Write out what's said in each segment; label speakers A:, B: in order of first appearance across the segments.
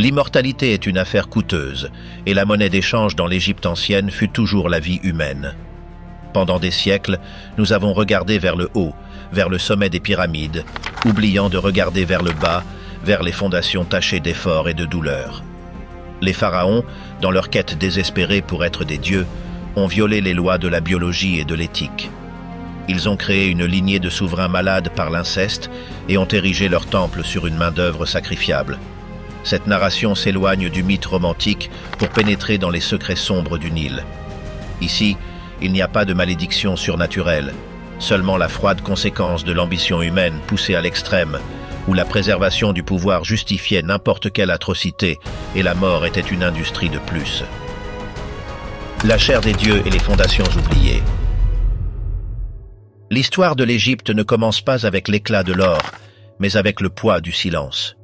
A: L'immortalité est une affaire coûteuse, et la monnaie d'échange dans l'Égypte ancienne fut toujours la vie humaine. Pendant des siècles, nous avons regardé vers le haut, vers le sommet des pyramides, oubliant de regarder vers le bas, vers les fondations tachées d'efforts et de douleurs. Les pharaons, dans leur quête désespérée pour être des dieux, ont violé les lois de la biologie et de l'éthique. Ils ont créé une lignée de souverains malades par l'inceste et ont érigé leur temple sur une main-d'œuvre sacrifiable. Cette narration s'éloigne du mythe romantique pour pénétrer dans les secrets sombres du Nil. Ici, il n'y a pas de malédiction surnaturelle, seulement la froide conséquence de l'ambition humaine poussée à l'extrême, où la préservation du pouvoir justifiait n'importe quelle atrocité et la mort était une industrie de plus. La chair des dieux et les fondations oubliées. L'histoire de l'Égypte ne commence pas avec l'éclat de l'or, mais avec le poids du silence.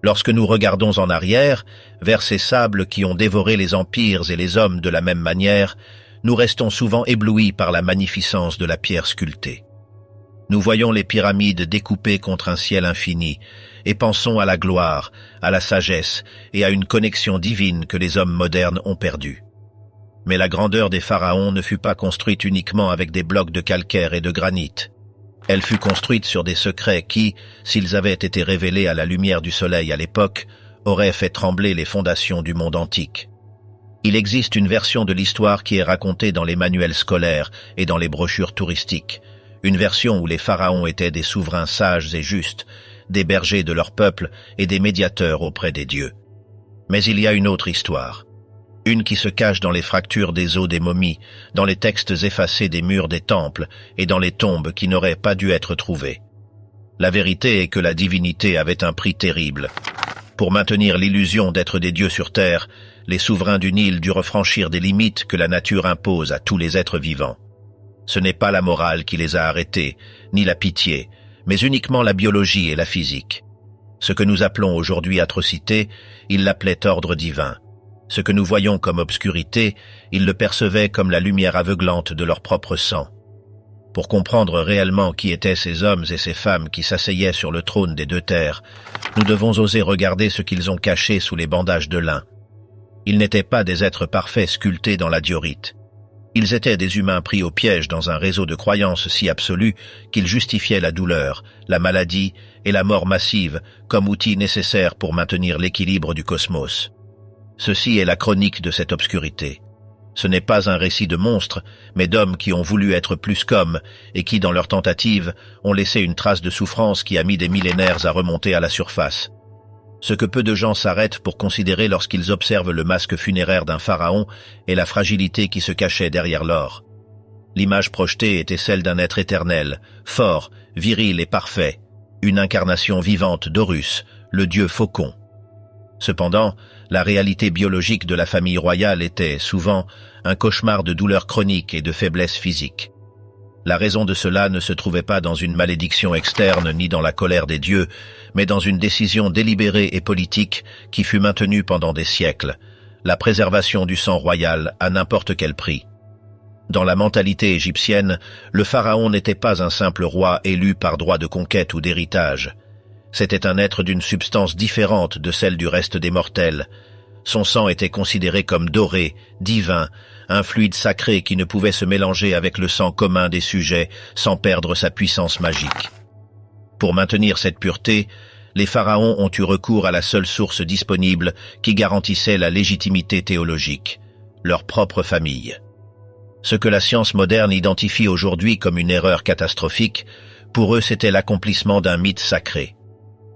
A: Lorsque nous regardons en arrière, vers ces sables qui ont dévoré les empires et les hommes de la même manière, nous restons souvent éblouis par la magnificence de la pierre sculptée. Nous voyons les pyramides découpées contre un ciel infini, et pensons à la gloire, à la sagesse et à une connexion divine que les hommes modernes ont perdue. Mais la grandeur des pharaons ne fut pas construite uniquement avec des blocs de calcaire et de granit. Elle fut construite sur des secrets qui, s'ils avaient été révélés à la lumière du soleil à l'époque, auraient fait trembler les fondations du monde antique. Il existe une version de l'histoire qui est racontée dans les manuels scolaires et dans les brochures touristiques, une version où les pharaons étaient des souverains sages et justes, des bergers de leur peuple et des médiateurs auprès des dieux. Mais il y a une autre histoire. Une qui se cache dans les fractures des os des momies, dans les textes effacés des murs des temples et dans les tombes qui n'auraient pas dû être trouvées. La vérité est que la divinité avait un prix terrible. Pour maintenir l'illusion d'être des dieux sur terre, les souverains du Nil durent franchir des limites que la nature impose à tous les êtres vivants. Ce n'est pas la morale qui les a arrêtés, ni la pitié, mais uniquement la biologie et la physique. Ce que nous appelons aujourd'hui atrocité, ils l'appelaient ordre divin. Ce que nous voyons comme obscurité, ils le percevaient comme la lumière aveuglante de leur propre sang. Pour comprendre réellement qui étaient ces hommes et ces femmes qui s'asseyaient sur le trône des deux terres, nous devons oser regarder ce qu'ils ont caché sous les bandages de lin. Ils n'étaient pas des êtres parfaits sculptés dans la diorite. Ils étaient des humains pris au piège dans un réseau de croyances si absolu qu'ils justifiaient la douleur, la maladie et la mort massive comme outils nécessaires pour maintenir l'équilibre du cosmos. Ceci est la chronique de cette obscurité. Ce n'est pas un récit de monstres, mais d'hommes qui ont voulu être plus qu'hommes et qui, dans leur tentative, ont laissé une trace de souffrance qui a mis des millénaires à remonter à la surface. Ce que peu de gens s'arrêtent pour considérer lorsqu'ils observent le masque funéraire d'un pharaon est la fragilité qui se cachait derrière l'or. L'image projetée était celle d'un être éternel, fort, viril et parfait, une incarnation vivante d'Horus, le dieu faucon. Cependant, la réalité biologique de la famille royale était, souvent, un cauchemar de douleurs chroniques et de faiblesse physique. La raison de cela ne se trouvait pas dans une malédiction externe ni dans la colère des dieux, mais dans une décision délibérée et politique qui fut maintenue pendant des siècles, la préservation du sang royal à n'importe quel prix. Dans la mentalité égyptienne, le pharaon n'était pas un simple roi élu par droit de conquête ou d'héritage. C'était un être d'une substance différente de celle du reste des mortels. Son sang était considéré comme doré, divin, un fluide sacré qui ne pouvait se mélanger avec le sang commun des sujets sans perdre sa puissance magique. Pour maintenir cette pureté, les pharaons ont eu recours à la seule source disponible qui garantissait la légitimité théologique, leur propre famille. Ce que la science moderne identifie aujourd'hui comme une erreur catastrophique, pour eux c'était l'accomplissement d'un mythe sacré.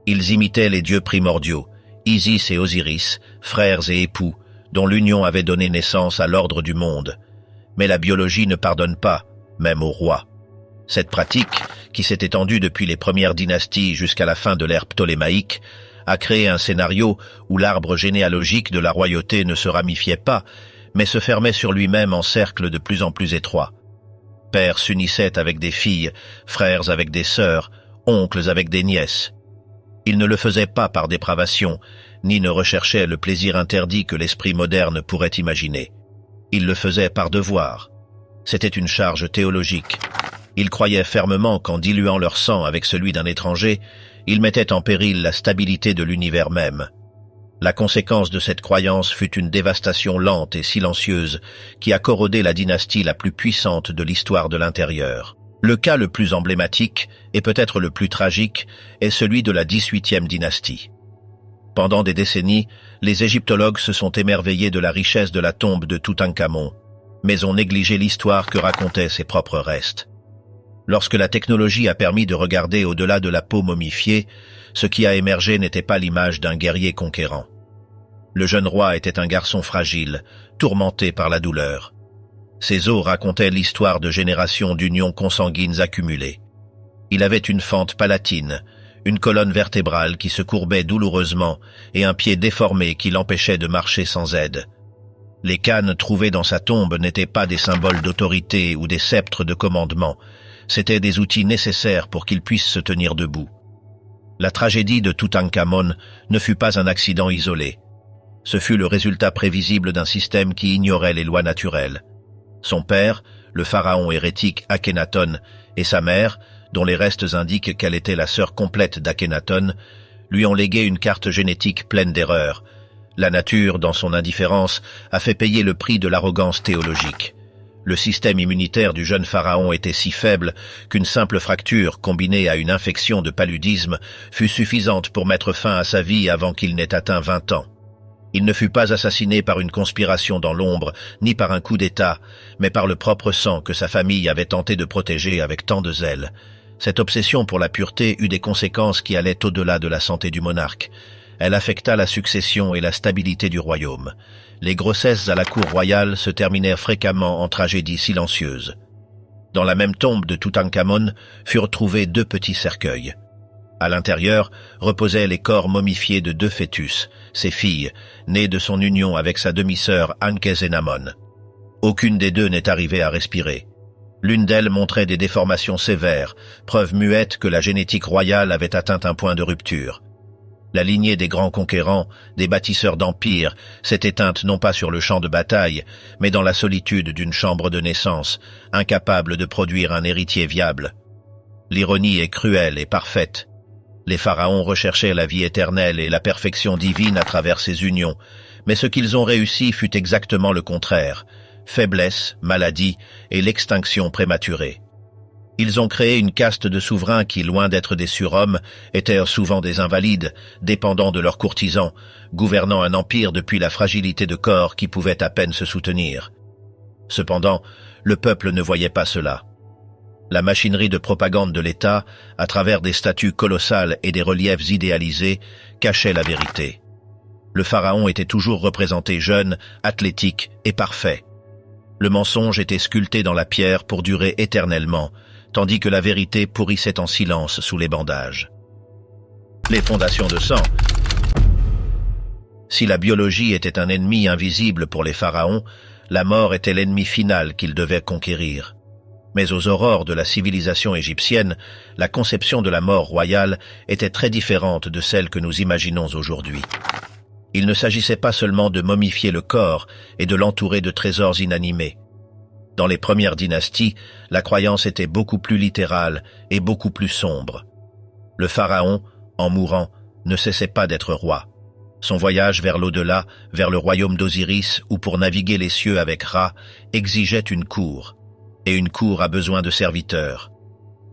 A: Ils imitaient les dieux primordiaux, Isis et Osiris, frères et époux, dont l'union avait donné naissance à l'ordre du monde. Mais la biologie ne pardonne pas, même aux rois. Cette pratique, qui s'est étendue depuis les premières dynasties jusqu'à la fin de l'ère ptolémaïque, a créé un scénario où l'arbre généalogique de la royauté ne se ramifiait pas, mais se fermait sur lui-même en cercles de plus en plus étroits. Pères s'unissaient avec des filles, frères avec des sœurs, oncles avec des nièces. Ils ne le faisaient pas par dépravation, ni ne recherchaient le plaisir interdit que l'esprit moderne pourrait imaginer. Ils le faisaient par devoir. C'était une charge théologique. Ils croyaient fermement qu'en diluant leur sang avec celui d'un étranger, ils mettaient en péril la stabilité de l'univers même. La conséquence de cette croyance fut une dévastation lente et silencieuse qui a corrodé la dynastie la plus puissante de l'histoire de l'intérieur. Le cas le plus emblématique, et peut-être le plus tragique, est celui de la 18e dynastie. Pendant des décennies, les égyptologues se sont émerveillés de la richesse de la tombe de Toutankhamon, mais ont négligé l'histoire que racontaient ses propres restes. Lorsque la technologie a permis de regarder au-delà de la peau momifiée, ce qui a émergé n'était pas l'image d'un guerrier conquérant. Le jeune roi était un garçon fragile, tourmenté par la douleur. Ses os racontaient l'histoire de générations d'unions consanguines accumulées. Il avait une fente palatine, une colonne vertébrale qui se courbait douloureusement et un pied déformé qui l'empêchait de marcher sans aide. Les cannes trouvées dans sa tombe n'étaient pas des symboles d'autorité ou des sceptres de commandement, c'étaient des outils nécessaires pour qu'il puisse se tenir debout. La tragédie de Toutankhamon ne fut pas un accident isolé. Ce fut le résultat prévisible d'un système qui ignorait les lois naturelles. Son père, le pharaon hérétique Akhenaton, et sa mère, dont les restes indiquent qu'elle était la sœur complète d'Akhenaton, lui ont légué une carte génétique pleine d'erreurs. La nature, dans son indifférence, a fait payer le prix de l'arrogance théologique. Le système immunitaire du jeune pharaon était si faible qu'une simple fracture combinée à une infection de paludisme fut suffisante pour mettre fin à sa vie avant qu'il n'ait atteint 20 ans. Il ne fut pas assassiné par une conspiration dans l'ombre, ni par un coup d'État, mais par le propre sang que sa famille avait tenté de protéger avec tant de zèle. Cette obsession pour la pureté eut des conséquences qui allaient au-delà de la santé du monarque. Elle affecta la succession et la stabilité du royaume. Les grossesses à la cour royale se terminèrent fréquemment en tragédies silencieuses. Dans la même tombe de Toutankhamon furent trouvés 2 petits cercueils. À l'intérieur reposaient les corps momifiés de 2 fœtus, ses filles, nées de son union avec sa demi-sœur Ankhesenamon. Aucune des 2 n'est arrivée à respirer. L'une d'elles montrait des déformations sévères, preuve muette que la génétique royale avait atteint un point de rupture. La lignée des grands conquérants, des bâtisseurs d'empires, s'est éteinte non pas sur le champ de bataille, mais dans la solitude d'une chambre de naissance, incapable de produire un héritier viable. L'ironie est cruelle et parfaite. Les pharaons recherchaient la vie éternelle et la perfection divine à travers ces unions, mais ce qu'ils ont réussi fut exactement le contraire, faiblesse, maladie et l'extinction prématurée. Ils ont créé une caste de souverains qui, loin d'être des surhommes, étaient souvent des invalides, dépendants de leurs courtisans, gouvernant un empire depuis la fragilité de corps qui pouvait à peine se soutenir. Cependant, le peuple ne voyait pas cela. La machinerie de propagande de l'État, à travers des statues colossales et des reliefs idéalisés, cachait la vérité. Le pharaon était toujours représenté jeune, athlétique et parfait. Le mensonge était sculpté dans la pierre pour durer éternellement, tandis que la vérité pourrissait en silence sous les bandages. Les fondations de sang. Si la biologie était un ennemi invisible pour les pharaons, la mort était l'ennemi final qu'ils devaient conquérir. Mais aux aurores de la civilisation égyptienne, la conception de la mort royale était très différente de celle que nous imaginons aujourd'hui. Il ne s'agissait pas seulement de momifier le corps et de l'entourer de trésors inanimés. Dans les premières dynasties, la croyance était beaucoup plus littérale et beaucoup plus sombre. Le pharaon, en mourant, ne cessait pas d'être roi. Son voyage vers l'au-delà, vers le royaume d'Osiris ou pour naviguer les cieux avec Ra, exigeait une cour. Et une cour a besoin de serviteurs.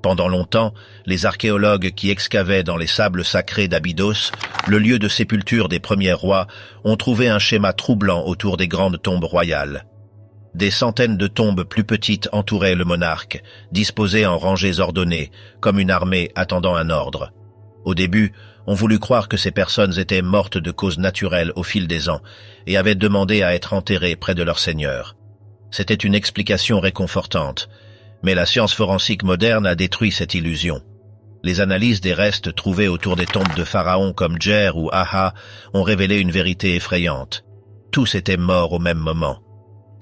A: Pendant longtemps, les archéologues qui excavaient dans les sables sacrés d'Abydos, le lieu de sépulture des premiers rois, ont trouvé un schéma troublant autour des grandes tombes royales. Des centaines de tombes plus petites entouraient le monarque, disposées en rangées ordonnées, comme une armée attendant un ordre. Au début, on voulut croire que ces personnes étaient mortes de causes naturelles au fil des ans et avaient demandé à être enterrées près de leur seigneur. C'était une explication réconfortante, mais la science forensique moderne a détruit cette illusion. Les analyses des restes trouvés autour des tombes de pharaons comme Djer ou Aha ont révélé une vérité effrayante. Tous étaient morts au même moment.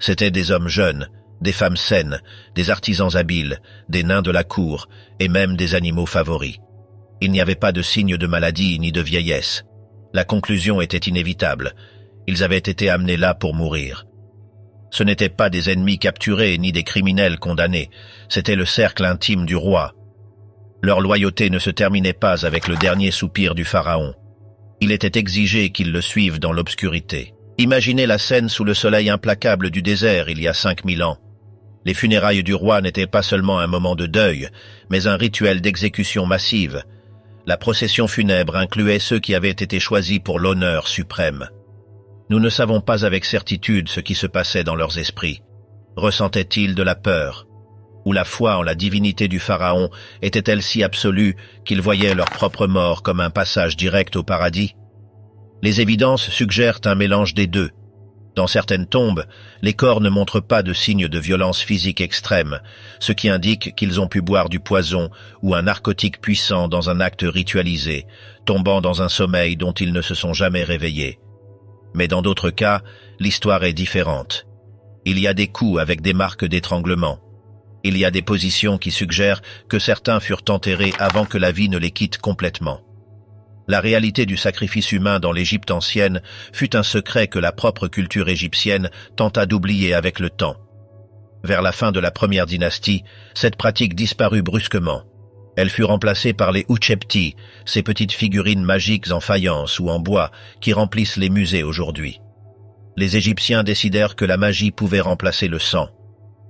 A: C'étaient des hommes jeunes, des femmes saines, des artisans habiles, des nains de la cour et même des animaux favoris. Il n'y avait pas de signe de maladie ni de vieillesse. La conclusion était inévitable. Ils avaient été amenés là pour mourir. Ce n'étaient pas des ennemis capturés ni des criminels condamnés, c'était le cercle intime du roi. Leur loyauté ne se terminait pas avec le dernier soupir du pharaon. Il était exigé qu'ils le suivent dans l'obscurité. Imaginez la scène sous le soleil implacable du désert il y a 5000 ans. Les funérailles du roi n'étaient pas seulement un moment de deuil, mais un rituel d'exécution massive. La procession funèbre incluait ceux qui avaient été choisis pour l'honneur suprême. Nous ne savons pas avec certitude ce qui se passait dans leurs esprits. Ressentaient-ils de la peur? Ou la foi en la divinité du pharaon était-elle si absolue qu'ils voyaient leur propre mort comme un passage direct au paradis? Les évidences suggèrent un mélange des deux. Dans certaines tombes, les corps ne montrent pas de signes de violence physique extrême, ce qui indique qu'ils ont pu boire du poison ou un narcotique puissant dans un acte ritualisé, tombant dans un sommeil dont ils ne se sont jamais réveillés. Mais dans d'autres cas, l'histoire est différente. Il y a des coups avec des marques d'étranglement. Il y a des positions qui suggèrent que certains furent enterrés avant que la vie ne les quitte complètement. La réalité du sacrifice humain dans l'Égypte ancienne fut un secret que la propre culture égyptienne tenta d'oublier avec le temps. Vers la fin de la première dynastie, cette pratique disparut brusquement. Elle fut remplacée par les Utchepti, ces petites figurines magiques en faïence ou en bois qui remplissent les musées aujourd'hui. Les Égyptiens décidèrent que la magie pouvait remplacer le sang.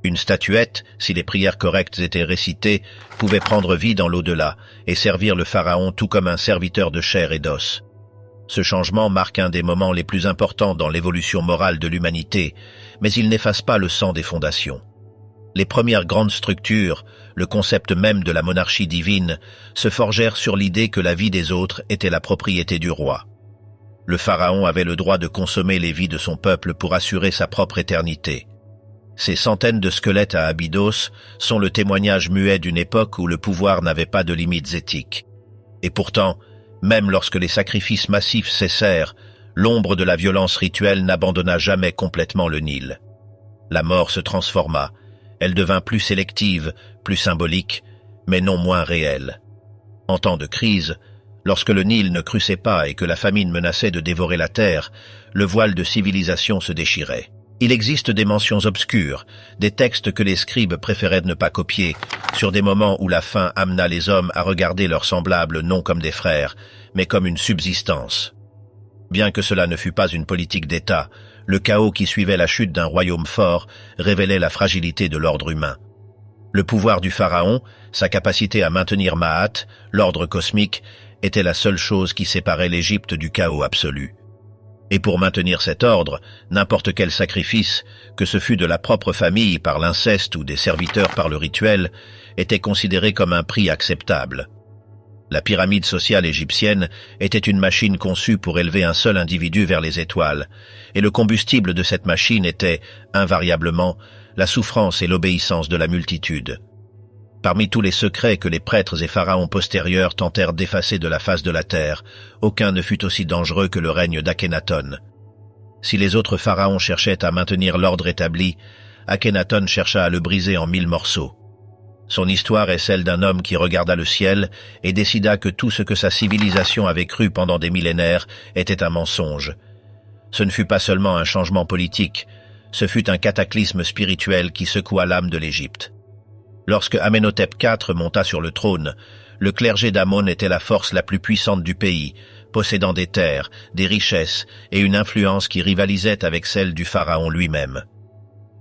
A: Une statuette, si les prières correctes étaient récitées, pouvait prendre vie dans l'au-delà et servir le pharaon tout comme un serviteur de chair et d'os. Ce changement marque un des moments les plus importants dans l'évolution morale de l'humanité, mais il n'efface pas le sang des fondations. Les premières grandes structures, le concept même de la monarchie divine, se forgèrent sur l'idée que la vie des autres était la propriété du roi. Le pharaon avait le droit de consommer les vies de son peuple pour assurer sa propre éternité. Ces centaines de squelettes à Abydos sont le témoignage muet d'une époque où le pouvoir n'avait pas de limites éthiques. Et pourtant, même lorsque les sacrifices massifs cessèrent, l'ombre de la violence rituelle n'abandonna jamais complètement le Nil. La mort se transforma, elle devint plus sélective, plus symbolique, mais non moins réelle. En temps de crise, lorsque le Nil ne crûsait pas et que la famine menaçait de dévorer la terre, le voile de civilisation se déchirait. Il existe des mentions obscures, des textes que les scribes préféraient ne pas copier, sur des moments où la faim amena les hommes à regarder leurs semblables non comme des frères, mais comme une subsistance. Bien que cela ne fût pas une politique d'État, le chaos qui suivait la chute d'un royaume fort révélait la fragilité de l'ordre humain. Le pouvoir du pharaon, sa capacité à maintenir Maat, l'ordre cosmique, était la seule chose qui séparait l'Égypte du chaos absolu. Et pour maintenir cet ordre, n'importe quel sacrifice, que ce fût de la propre famille par l'inceste ou des serviteurs par le rituel, était considéré comme un prix acceptable. La pyramide sociale égyptienne était une machine conçue pour élever un seul individu vers les étoiles, et le combustible de cette machine était, invariablement, la souffrance et l'obéissance de la multitude. Parmi tous les secrets que les prêtres et pharaons postérieurs tentèrent d'effacer de la face de la terre, aucun ne fut aussi dangereux que le règne d'Akhénaton. Si les autres pharaons cherchaient à maintenir l'ordre établi, Akhénaton chercha à le briser en 1000 morceaux. Son histoire est celle d'un homme qui regarda le ciel et décida que tout ce que sa civilisation avait cru pendant des millénaires était un mensonge. Ce ne fut pas seulement un changement politique, ce fut un cataclysme spirituel qui secoua l'âme de l'Égypte. Lorsque Amenhotep IV monta sur le trône, le clergé d'Amon était la force la plus puissante du pays, possédant des terres, des richesses et une influence qui rivalisait avec celle du pharaon lui-même.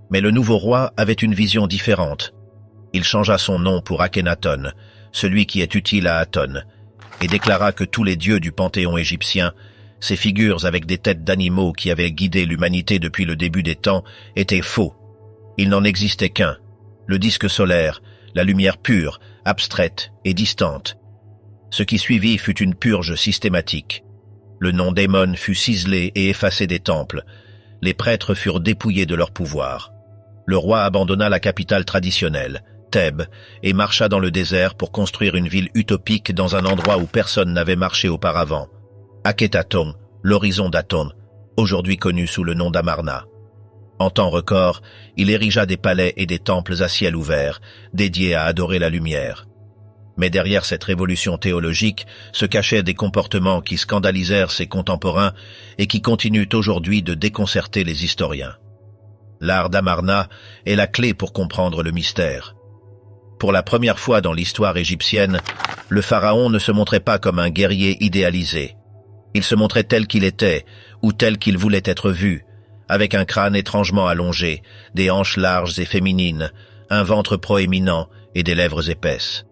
A: Mais le nouveau roi avait une vision différente. Il changea son nom pour Akhénaton, celui qui est utile à Aton, et déclara que tous les dieux du panthéon égyptien, ces figures avec des têtes d'animaux qui avaient guidé l'humanité depuis le début des temps, étaient faux. Il n'en existait qu'un. Le disque solaire, la lumière pure, abstraite et distante. Ce qui suivit fut une purge systématique. Le nom d'Amon fut ciselé et effacé des temples. Les prêtres furent dépouillés de leur pouvoir. Le roi abandonna la capitale traditionnelle, Thèbes, et marcha dans le désert pour construire une ville utopique dans un endroit où personne n'avait marché auparavant. Akhénaton, l'horizon d'Aton, aujourd'hui connu sous le nom d'Amarna. En temps record, il érigea des palais et des temples à ciel ouvert, dédiés à adorer la lumière. Mais derrière cette révolution théologique se cachaient des comportements qui scandalisèrent ses contemporains et qui continuent aujourd'hui de déconcerter les historiens. L'art d'Amarna est la clé pour comprendre le mystère. Pour la première fois dans l'histoire égyptienne, le pharaon ne se montrait pas comme un guerrier idéalisé. Il se montrait tel qu'il était, ou tel qu'il voulait être vu, avec un crâne étrangement allongé, des hanches larges et féminines, un ventre proéminent et des lèvres épaisses.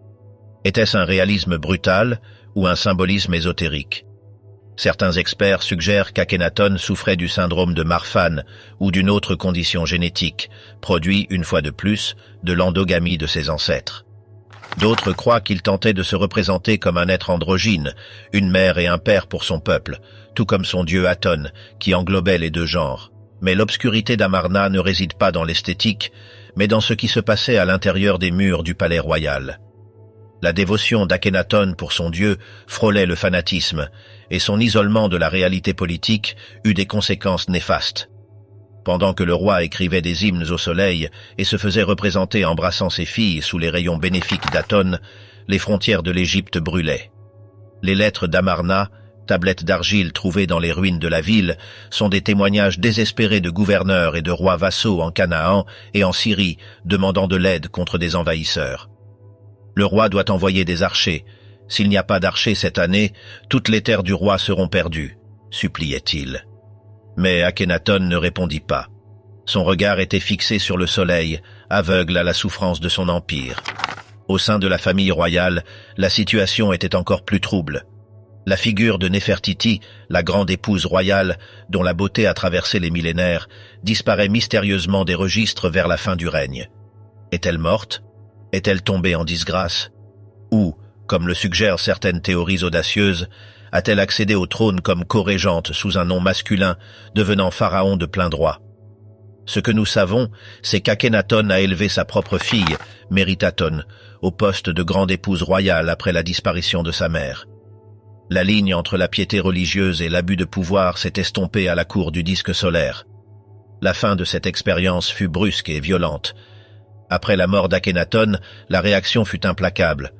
A: Était-ce un réalisme brutal ou un symbolisme ésotérique? Certains experts suggèrent qu'Akhenaton souffrait du syndrome de Marfan ou d'une autre condition génétique, produit, une fois de plus, de l'endogamie de ses ancêtres. D'autres croient qu'il tentait de se représenter comme un être androgyne, une mère et un père pour son peuple, tout comme son dieu Aton, qui englobait les deux genres. Mais l'obscurité d'Amarna ne réside pas dans l'esthétique, mais dans ce qui se passait à l'intérieur des murs du palais royal. La dévotion d'Akhenaton pour son dieu frôlait le fanatisme, et son isolement de la réalité politique eut des conséquences néfastes. Pendant que le roi écrivait des hymnes au soleil et se faisait représenter embrassant ses filles sous les rayons bénéfiques d'Aton, les frontières de l'Égypte brûlaient. Les lettres d'Amarna, tablettes d'argile trouvées dans les ruines de la ville, sont des témoignages désespérés de gouverneurs et de rois vassaux en Canaan et en Syrie, demandant de l'aide contre des envahisseurs. Le roi doit envoyer des archers. S'il n'y a pas d'archers cette année, toutes les terres du roi seront perdues, suppliait-il. Mais Akhenaton ne répondit pas. Son regard était fixé sur le soleil, aveugle à la souffrance de son empire. Au sein de la famille royale, la situation était encore plus trouble. La figure de Néfertiti, la grande épouse royale, dont la beauté a traversé les millénaires, disparaît mystérieusement des registres vers la fin du règne. Est-elle morte? Est-elle tombée en disgrâce? Ou, comme le suggèrent certaines théories audacieuses, a-t-elle accédé au trône comme co-régente sous un nom masculin, devenant pharaon de plein droit? Ce que nous savons, c'est qu'Akhenaton a élevé sa propre fille, Méritaton, au poste de grande épouse royale après la disparition de sa mère. La ligne entre la piété religieuse et l'abus de pouvoir s'est estompée à la cour du disque solaire. La fin de cette expérience fut brusque et violente. Après la mort d'Akhenaton, la réaction fut implacable.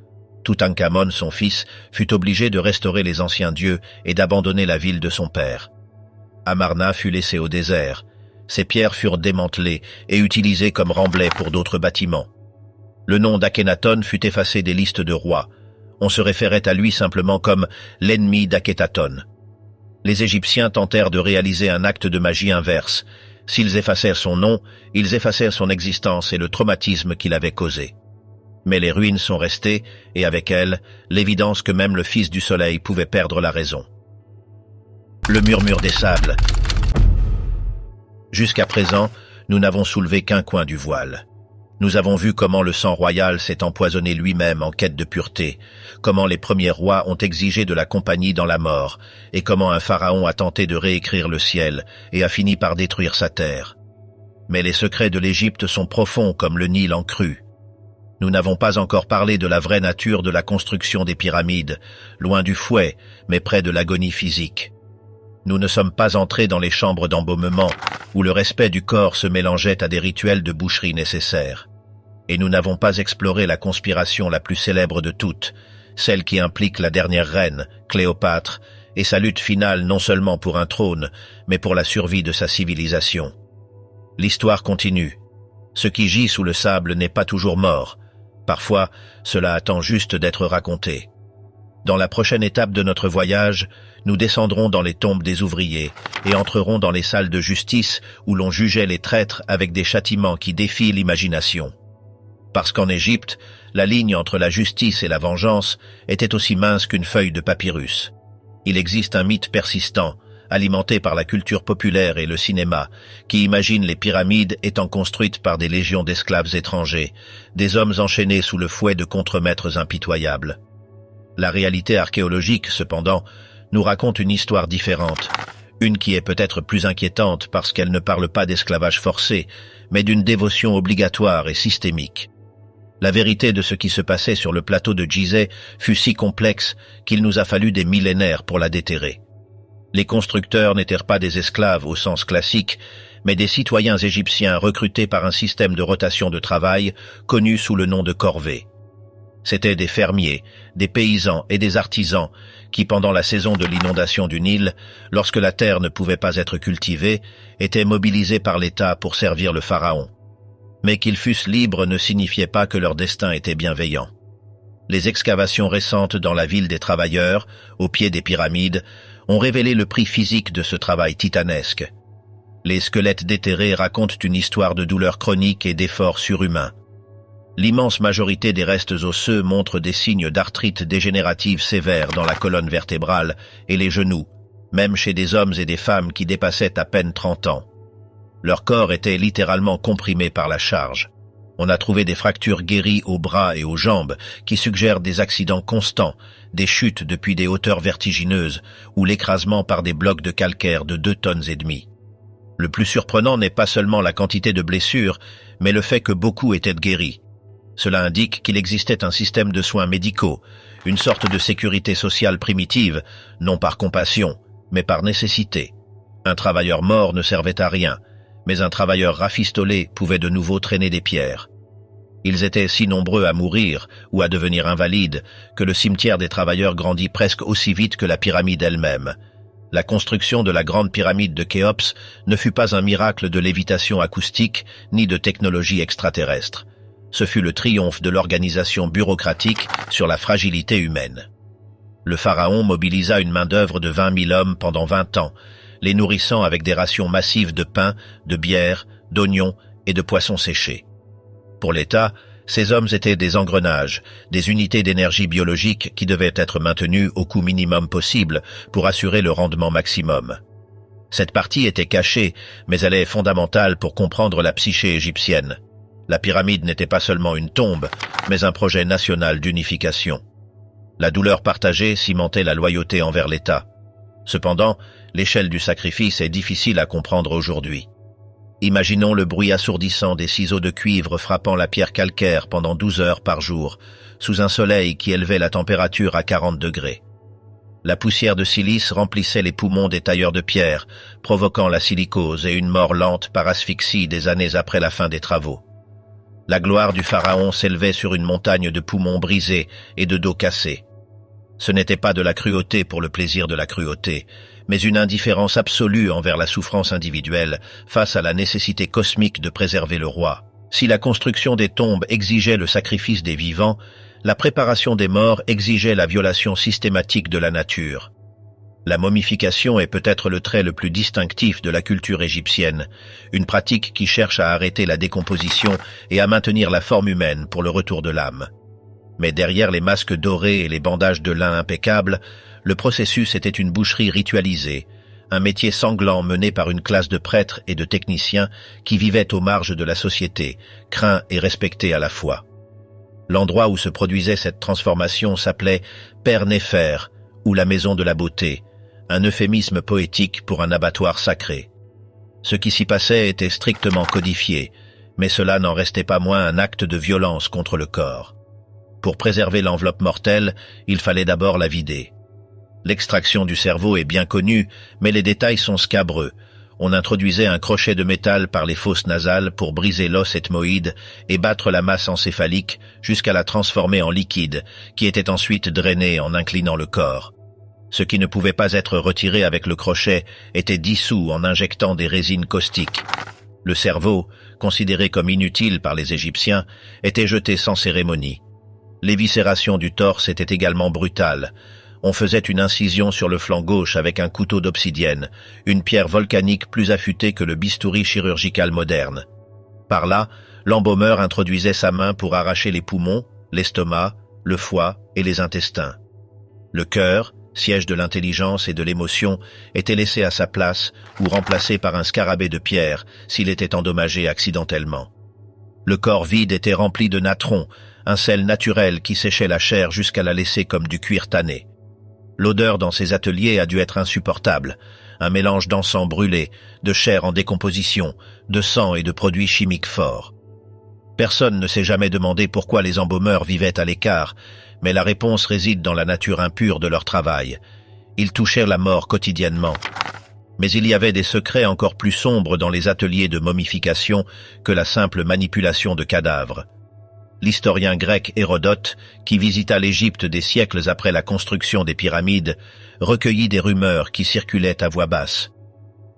A: Toutankhamon, son fils, fut obligé de restaurer les anciens dieux et d'abandonner la ville de son père. Amarna fut laissé au désert. Ses pierres furent démantelées et utilisées comme remblais pour d'autres bâtiments. Le nom d'Akhenaton fut effacé des listes de rois. On se référait à lui simplement comme l'ennemi d'Akhetaton. Les Égyptiens tentèrent de réaliser un acte de magie inverse. S'ils effacèrent son nom, ils effacèrent son existence et le traumatisme qu'il avait causé. Mais les ruines sont restées, et avec elles, l'évidence que même le fils du soleil pouvait perdre la raison. Le murmure des sables. Jusqu'à présent, nous n'avons soulevé qu'un coin du voile. Nous avons vu comment le sang royal s'est empoisonné lui-même en quête de pureté, comment les premiers rois ont exigé de la compagnie dans la mort, et comment un pharaon a tenté de réécrire le ciel et a fini par détruire sa terre. Mais les secrets de l'Égypte sont profonds comme le Nil en crue. Nous n'avons pas encore parlé de la vraie nature de la construction des pyramides, loin du fouet, mais près de l'agonie physique. Nous ne sommes pas entrés dans les chambres d'embaumement, où le respect du corps se mélangeait à des rituels de boucherie nécessaires. Et nous n'avons pas exploré la conspiration la plus célèbre de toutes, celle qui implique la dernière reine, Cléopâtre, et sa lutte finale non seulement pour un trône, mais pour la survie de sa civilisation. L'histoire continue. Ce qui gît sous le sable n'est pas toujours mort. Parfois, cela attend juste d'être raconté. Dans la prochaine étape de notre voyage, nous descendrons dans les tombes des ouvriers et entrerons dans les salles de justice où l'on jugeait les traîtres avec des châtiments qui défient l'imagination. Parce qu'en Égypte, la ligne entre la justice et la vengeance était aussi mince qu'une feuille de papyrus. Il existe un mythe persistant, alimenté par la culture populaire et le cinéma, qui imagine les pyramides étant construites par des légions d'esclaves étrangers, des hommes enchaînés sous le fouet de contremaîtres impitoyables. La réalité archéologique, cependant, nous raconte une histoire différente, une qui est peut-être plus inquiétante parce qu'elle ne parle pas d'esclavage forcé, mais d'une dévotion obligatoire et systémique. La vérité de ce qui se passait sur le plateau de Gizeh fut si complexe qu'il nous a fallu des millénaires pour la déterrer. Les constructeurs n'étaient pas des esclaves au sens classique, mais des citoyens égyptiens recrutés par un système de rotation de travail connu sous le nom de corvée. C'étaient des fermiers, des paysans et des artisans qui, pendant la saison de l'inondation du Nil, lorsque la terre ne pouvait pas être cultivée, étaient mobilisés par l'État pour servir le pharaon. Mais qu'ils fussent libres ne signifiait pas que leur destin était bienveillant. Les excavations récentes dans la ville des travailleurs, au pied des pyramides, ont révélé le prix physique de ce travail titanesque. Les squelettes déterrés racontent une histoire de douleur chronique et d'efforts surhumains. L'immense majorité des restes osseux montrent des signes d'arthrite dégénérative sévère dans la colonne vertébrale et les genoux, même chez des hommes et des femmes qui dépassaient à peine 30 ans. Leur corps était littéralement comprimé par la charge. On a trouvé des fractures guéries aux bras et aux jambes qui suggèrent des accidents constants, des chutes depuis des hauteurs vertigineuses ou l'écrasement par des blocs de calcaire de 2,5 tonnes. Le plus surprenant n'est pas seulement la quantité de blessures, mais le fait que beaucoup étaient guéris. Cela indique qu'il existait un système de soins médicaux, une sorte de sécurité sociale primitive, non par compassion, mais par nécessité. Un travailleur mort ne servait à rien, mais un travailleur rafistolé pouvait de nouveau traîner des pierres. Ils étaient si nombreux à mourir ou à devenir invalides que le cimetière des travailleurs grandit presque aussi vite que la pyramide elle-même. La construction de la grande pyramide de Khéops ne fut pas un miracle de lévitation acoustique ni de technologie extraterrestre. Ce fut le triomphe de l'organisation bureaucratique sur la fragilité humaine. Le pharaon mobilisa une main-d'œuvre de 20 000 hommes pendant 20 ans, les nourrissant avec des rations massives de pain, de bière, d'oignons et de poissons séchés. Pour l'État, ces hommes étaient des engrenages, des unités d'énergie biologique qui devaient être maintenues au coût minimum possible pour assurer le rendement maximum. Cette partie était cachée, mais elle est fondamentale pour comprendre la psyché égyptienne. La pyramide n'était pas seulement une tombe, mais un projet national d'unification. La douleur partagée cimentait la loyauté envers l'État. Cependant, l'échelle du sacrifice est difficile à comprendre aujourd'hui. Imaginons le bruit assourdissant des ciseaux de cuivre frappant la pierre calcaire pendant 12 heures par jour, sous un soleil qui élevait la température à 40 degrés. La poussière de silice remplissait les poumons des tailleurs de pierre, provoquant la silicose et une mort lente par asphyxie des années après la fin des travaux. La gloire du pharaon s'élevait sur une montagne de poumons brisés et de dos cassés. Ce n'était pas de la cruauté pour le plaisir de la cruauté, mais une indifférence absolue envers la souffrance individuelle face à la nécessité cosmique de préserver le roi. Si la construction des tombes exigeait le sacrifice des vivants, la préparation des morts exigeait la violation systématique de la nature. La momification est peut-être le trait le plus distinctif de la culture égyptienne, une pratique qui cherche à arrêter la décomposition et à maintenir la forme humaine pour le retour de l'âme. Mais derrière les masques dorés et les bandages de lin impeccables, le processus était une boucherie ritualisée, un métier sanglant mené par une classe de prêtres et de techniciens qui vivaient aux marges de la société, craints et respectés à la fois. L'endroit où se produisait cette transformation s'appelait Père Néfer, ou la maison de la beauté, un euphémisme poétique pour un abattoir sacré. Ce qui s'y passait était strictement codifié, mais cela n'en restait pas moins un acte de violence contre le corps. Pour préserver l'enveloppe mortelle, il fallait d'abord la vider. L'extraction du cerveau est bien connue, mais les détails sont scabreux. On introduisait un crochet de métal par les fosses nasales pour briser l'os ethmoïde et battre la masse encéphalique jusqu'à la transformer en liquide, qui était ensuite drainé en inclinant le corps. Ce qui ne pouvait pas être retiré avec le crochet était dissous en injectant des résines caustiques. Le cerveau, considéré comme inutile par les Égyptiens, était jeté sans cérémonie. L'éviscération du torse était également brutale. On faisait une incision sur le flanc gauche avec un couteau d'obsidienne, une pierre volcanique plus affûtée que le bistouri chirurgical moderne. Par là, l'embaumeur introduisait sa main pour arracher les poumons, l'estomac, le foie et les intestins. Le cœur, siège de l'intelligence et de l'émotion, était laissé à sa place ou remplacé par un scarabée de pierre s'il était endommagé accidentellement. Le corps vide était rempli de natron, un sel naturel qui séchait la chair jusqu'à la laisser comme du cuir tanné. L'odeur dans ces ateliers a dû être insupportable, un mélange d'encens brûlé, de chair en décomposition, de sang et de produits chimiques forts. Personne ne s'est jamais demandé pourquoi les embaumeurs vivaient à l'écart, mais la réponse réside dans la nature impure de leur travail. Ils touchaient la mort quotidiennement. Mais il y avait des secrets encore plus sombres dans les ateliers de momification que la simple manipulation de cadavres. L'historien grec Hérodote, qui visita l'Égypte des siècles après la construction des pyramides, recueillit des rumeurs qui circulaient à voix basse.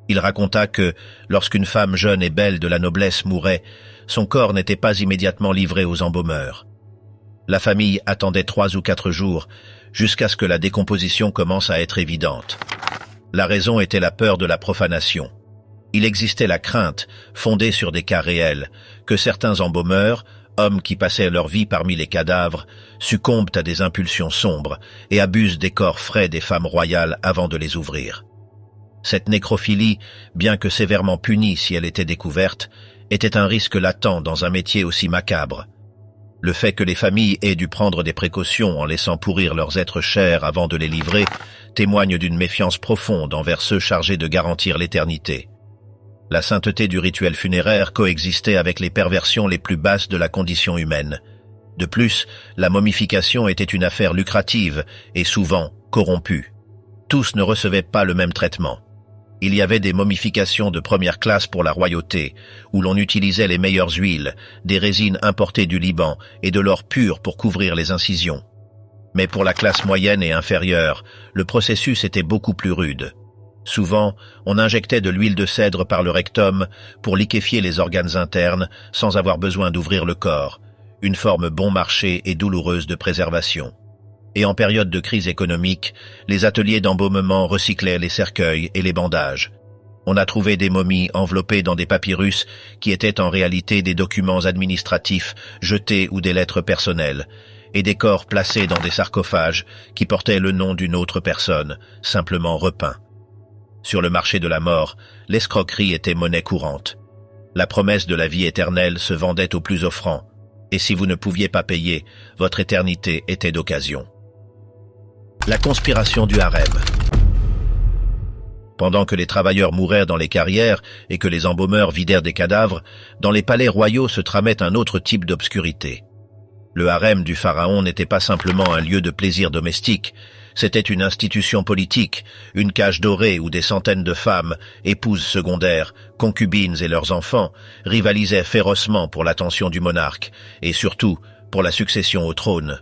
A: Il raconta que, lorsqu'une femme jeune et belle de la noblesse mourait, son corps n'était pas immédiatement livré aux embaumeurs. La famille attendait 3 ou 4 jours, jusqu'à ce que la décomposition commence à être évidente. La raison était la peur de la profanation. Il existait la crainte, fondée sur des cas réels, que certains embaumeurs, hommes qui passaient leur vie parmi les cadavres, succombent à des impulsions sombres et abusent des corps frais des femmes royales avant de les ouvrir. Cette nécrophilie, bien que sévèrement punie si elle était découverte, était un risque latent dans un métier aussi macabre. Le fait que les familles aient dû prendre des précautions en laissant pourrir leurs êtres chers avant de les livrer témoigne d'une méfiance profonde envers ceux chargés de garantir l'éternité. La sainteté du rituel funéraire coexistait avec les perversions les plus basses de la condition humaine. De plus, la momification était une affaire lucrative et souvent corrompue. Tous ne recevaient pas le même traitement. Il y avait des momifications de première classe pour la royauté, où l'on utilisait les meilleures huiles, des résines importées du Liban et de l'or pur pour couvrir les incisions. Mais pour la classe moyenne et inférieure, le processus était beaucoup plus rude. Souvent, on injectait de l'huile de cèdre par le rectum pour liquéfier les organes internes sans avoir besoin d'ouvrir le corps, une forme bon marché et douloureuse de préservation. Et en période de crise économique, les ateliers d'embaumement recyclaient les cercueils et les bandages. On a trouvé des momies enveloppées dans des papyrus qui étaient en réalité des documents administratifs jetés ou des lettres personnelles, et des corps placés dans des sarcophages qui portaient le nom d'une autre personne, simplement repeint. Sur le marché de la mort, l'escroquerie était monnaie courante. La promesse de la vie éternelle se vendait au plus offrant, et si vous ne pouviez pas payer, votre éternité était d'occasion. La conspiration du harem. Pendant que les travailleurs mouraient dans les carrières et que les embaumeurs vidèrent des cadavres, dans les palais royaux se tramait un autre type d'obscurité. Le harem du pharaon n'était pas simplement un lieu de plaisir domestique, c'était une institution politique, une cage dorée où des centaines de femmes, épouses secondaires, concubines et leurs enfants, rivalisaient férocement pour l'attention du monarque, et surtout pour la succession au trône.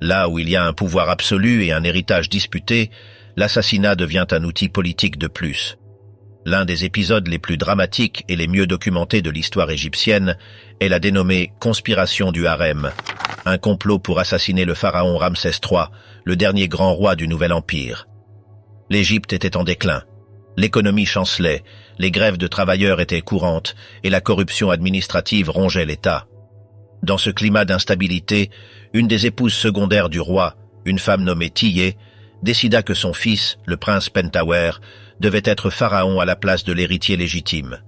A: Là où il y a un pouvoir absolu et un héritage disputé, l'assassinat devient un outil politique de plus. L'un des épisodes les plus dramatiques et les mieux documentés de l'histoire égyptienne est la dénommée conspiration du harem, un complot pour assassiner le pharaon Ramsès III, le dernier grand roi du Nouvel Empire. L'Égypte était en déclin. L'économie chancelait, les grèves de travailleurs étaient courantes et la corruption administrative rongeait l'État. Dans ce climat d'instabilité, une des épouses secondaires du roi, une femme nommée Tillé, décida que son fils, le prince Pentaouer, devait être pharaon à la place de l'héritier légitime.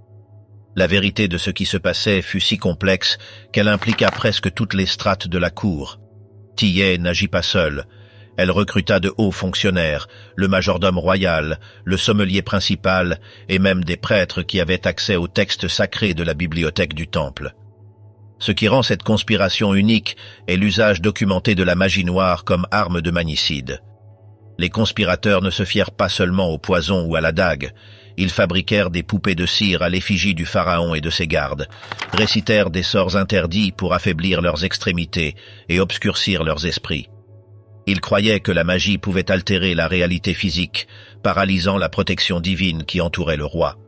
A: La vérité de ce qui se passait fut si complexe qu'elle impliqua presque toutes les strates de la cour. Tillé n'agit pas seule. Elle recruta de hauts fonctionnaires, le majordome royal, le sommelier principal et même des prêtres qui avaient accès aux textes sacrés de la bibliothèque du temple. Ce qui rend cette conspiration unique est l'usage documenté de la magie noire comme arme de magnicide. Les conspirateurs ne se fièrent pas seulement au poison ou à la dague, ils fabriquèrent des poupées de cire à l'effigie du pharaon et de ses gardes, récitèrent des sorts interdits pour affaiblir leurs extrémités et obscurcir leurs esprits. Ils croyaient que la magie pouvait altérer la réalité physique, paralysant la protection divine qui entourait le roi.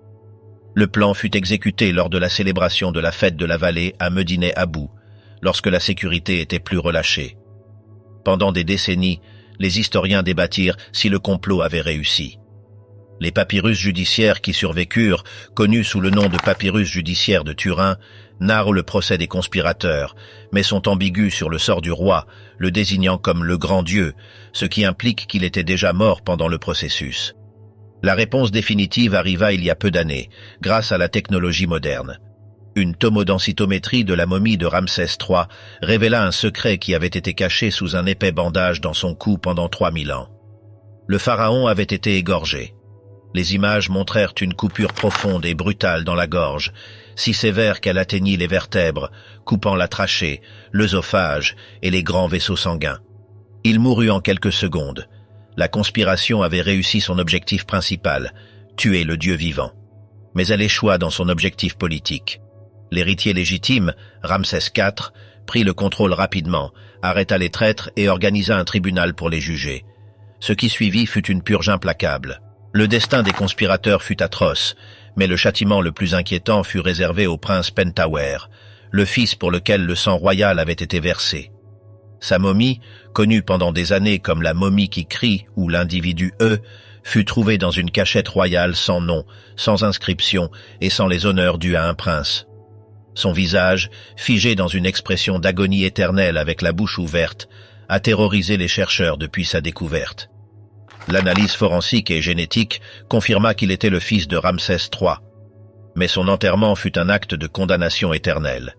A: Le plan fut exécuté lors de la célébration de la fête de la vallée à Medinet-Abou, lorsque la sécurité était plus relâchée. Pendant des décennies, les historiens débattirent si le complot avait réussi. Les papyrus judiciaires qui survécurent, connus sous le nom de papyrus judiciaires de Turin, narrent le procès des conspirateurs, mais sont ambigus sur le sort du roi, le désignant comme le grand Dieu, ce qui implique qu'il était déjà mort pendant le processus. La réponse définitive arriva il y a peu d'années, grâce à la technologie moderne. Une tomodensitométrie de la momie de Ramsès III révéla un secret qui avait été caché sous un épais bandage dans son cou pendant 3000 ans. Le pharaon avait été égorgé. Les images montrèrent une coupure profonde et brutale dans la gorge, si sévère qu'elle atteignit les vertèbres, coupant la trachée, l'œsophage et les grands vaisseaux sanguins. Il mourut en quelques secondes. La conspiration avait réussi son objectif principal, tuer le Dieu vivant. Mais elle échoua dans son objectif politique. L'héritier légitime, Ramsès IV, prit le contrôle rapidement, arrêta les traîtres et organisa un tribunal pour les juger. Ce qui suivit fut une purge implacable. Le destin des conspirateurs fut atroce, mais le châtiment le plus inquiétant fut réservé au prince Pentaouer, le fils pour lequel le sang royal avait été versé. Sa momie, connue pendant des années comme la momie qui crie ou l'individu E, fut trouvé dans une cachette royale sans nom, sans inscription et sans les honneurs dus à un prince. Son visage, figé dans une expression d'agonie éternelle avec la bouche ouverte, a terrorisé les chercheurs depuis sa découverte. L'analyse forensique et génétique confirma qu'il était le fils de Ramsès III. Mais son enterrement fut un acte de condamnation éternelle.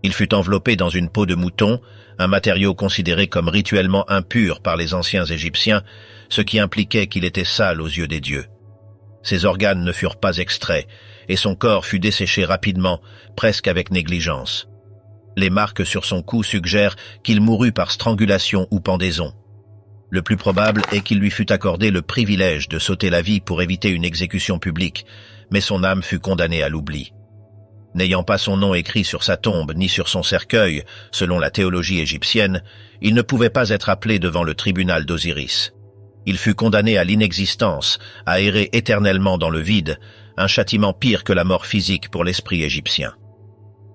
A: Il fut enveloppé dans une peau de mouton, un matériau considéré comme rituellement impur par les anciens Égyptiens, ce qui impliquait qu'il était sale aux yeux des dieux. Ses organes ne furent pas extraits, et son corps fut desséché rapidement, presque avec négligence. Les marques sur son cou suggèrent qu'il mourut par strangulation ou pendaison. Le plus probable est qu'il lui fut accordé le privilège de s'ôter la vie pour éviter une exécution publique, mais son âme fut condamnée à l'oubli. N'ayant pas son nom écrit sur sa tombe ni sur son cercueil, selon la théologie égyptienne, il ne pouvait pas être appelé devant le tribunal d'Osiris. Il fut condamné à l'inexistence, à errer éternellement dans le vide, un châtiment pire que la mort physique pour l'esprit égyptien.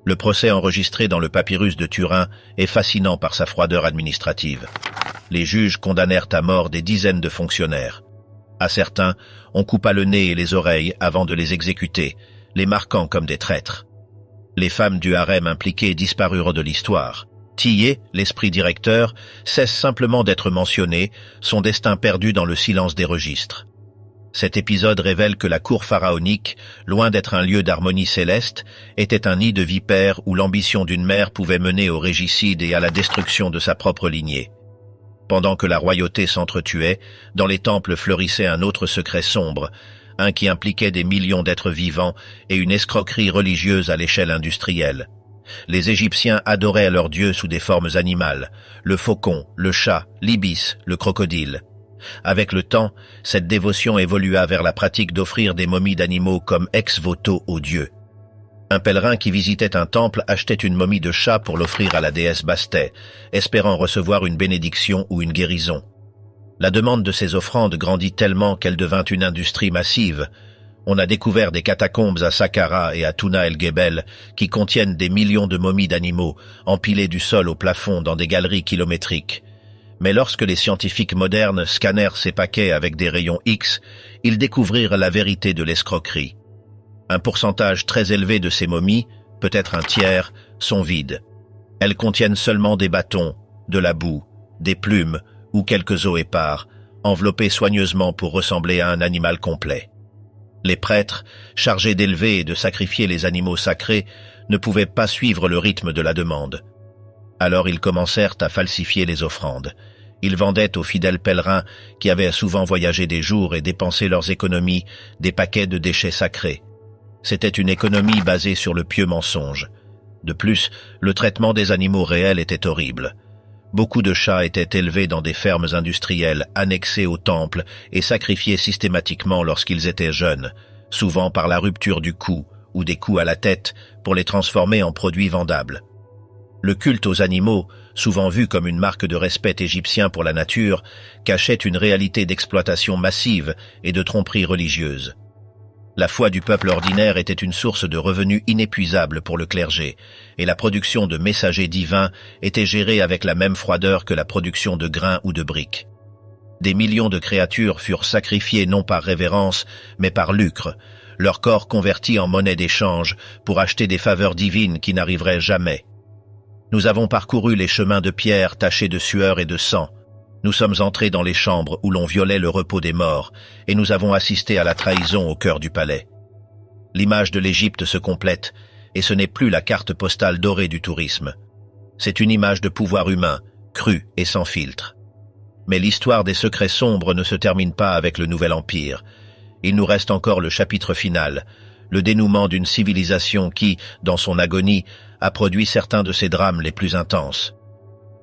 A: Le procès enregistré dans le papyrus de Turin est fascinant par sa froideur administrative. Les juges condamnèrent à mort des dizaines de fonctionnaires. À certains, on coupa le nez et les oreilles avant de les exécuter, les marquant comme des traîtres. Les femmes du harem impliquées disparurent de l'histoire. Tillé, l'esprit directeur, cesse simplement d'être mentionné, son destin perdu dans le silence des registres. Cet épisode révèle que la cour pharaonique, loin d'être un lieu d'harmonie céleste, était un nid de vipères où l'ambition d'une mère pouvait mener au régicide et à la destruction de sa propre lignée. Pendant que la royauté s'entretuait, dans les temples fleurissait un autre secret sombre, un qui impliquait des millions d'êtres vivants et une escroquerie religieuse à l'échelle industrielle. Les Égyptiens adoraient leurs dieux sous des formes animales, le faucon, le chat, l'ibis, le crocodile. Avec le temps, cette dévotion évolua vers la pratique d'offrir des momies d'animaux comme ex-voto aux dieux. Un pèlerin qui visitait un temple achetait une momie de chat pour l'offrir à la déesse Bastet, espérant recevoir une bénédiction ou une guérison. La demande de ces offrandes grandit tellement qu'elle devint une industrie massive. On a découvert des catacombes à Saqqara et à Touna el-Gebel qui contiennent des millions de momies d'animaux empilées du sol au plafond dans des galeries kilométriques. Mais lorsque les scientifiques modernes scannèrent ces paquets avec des rayons X, ils découvrirent la vérité de l'escroquerie. Un pourcentage très élevé de ces momies, peut-être un tiers, sont vides. Elles contiennent seulement des bâtons, de la boue, des plumes ou quelques os épars, enveloppés soigneusement pour ressembler à un animal complet. Les prêtres, chargés d'élever et de sacrifier les animaux sacrés, ne pouvaient pas suivre le rythme de la demande. Alors ils commencèrent à falsifier les offrandes. Ils vendaient aux fidèles pèlerins qui avaient souvent voyagé des jours et dépensé leurs économies des paquets de déchets sacrés. C'était une économie basée sur le pieux mensonge. De plus, le traitement des animaux réels était horrible. Beaucoup de chats étaient élevés dans des fermes industrielles annexées au temple et sacrifiés systématiquement lorsqu'ils étaient jeunes, souvent par la rupture du cou ou des coups à la tête pour les transformer en produits vendables. Le culte aux animaux, souvent vu comme une marque de respect égyptien pour la nature, cachait une réalité d'exploitation massive et de tromperie religieuse. La foi du peuple ordinaire était une source de revenus inépuisable pour le clergé, et la production de messagers divins était gérée avec la même froideur que la production de grains ou de briques. Des millions de créatures furent sacrifiées non par révérence, mais par lucre, leur corps convertis en monnaie d'échange pour acheter des faveurs divines qui n'arriveraient jamais. Nous avons parcouru les chemins de pierre tachés de sueur et de sang. Nous sommes entrés dans les chambres où l'on violait le repos des morts, et nous avons assisté à la trahison au cœur du palais. L'image de l'Égypte se complète, et ce n'est plus la carte postale dorée du tourisme. C'est une image de pouvoir humain, crue et sans filtre. Mais l'histoire des secrets sombres ne se termine pas avec le Nouvel Empire. Il nous reste encore le chapitre final, le dénouement d'une civilisation qui, dans son agonie, a produit certains de ses drames les plus intenses.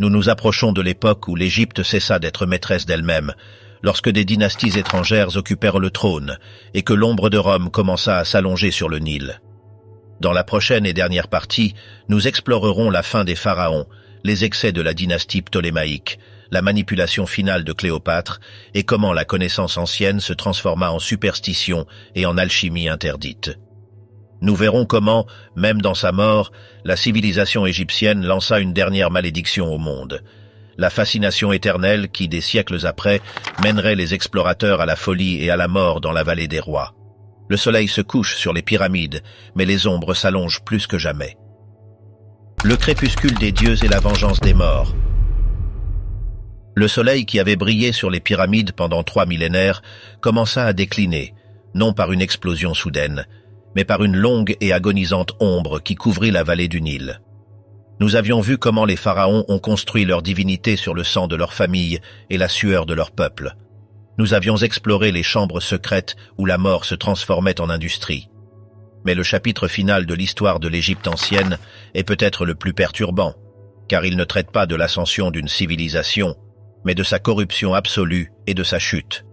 A: Nous nous approchons de l'époque où l'Égypte cessa d'être maîtresse d'elle-même, lorsque des dynasties étrangères occupèrent le trône et que l'ombre de Rome commença à s'allonger sur le Nil. Dans la prochaine et dernière partie, nous explorerons la fin des pharaons, les excès de la dynastie ptolémaïque, la manipulation finale de Cléopâtre et comment la connaissance ancienne se transforma en superstition et en alchimie interdite. Nous verrons comment, même dans sa mort, la civilisation égyptienne lança une dernière malédiction au monde. la fascination éternelle qui, des siècles après, mènerait les explorateurs à la folie et à la mort dans la vallée des rois. Le soleil se couche sur les pyramides, mais les ombres s'allongent plus que jamais. Le crépuscule des dieux et la vengeance des morts. Le soleil qui avait brillé sur les pyramides pendant 3 millénaires commença à décliner, non par une explosion soudaine, mais par une longue et agonisante ombre qui couvrit la vallée du Nil. Nous avions vu comment les pharaons ont construit leur divinité sur le sang de leur famille et la sueur de leur peuple. Nous avions exploré les chambres secrètes où la mort se transformait en industrie. Mais le chapitre final de l'histoire de l'Égypte ancienne est peut-être le plus perturbant, car il ne traite pas de l'ascension d'une civilisation, mais de sa corruption absolue et de sa chute.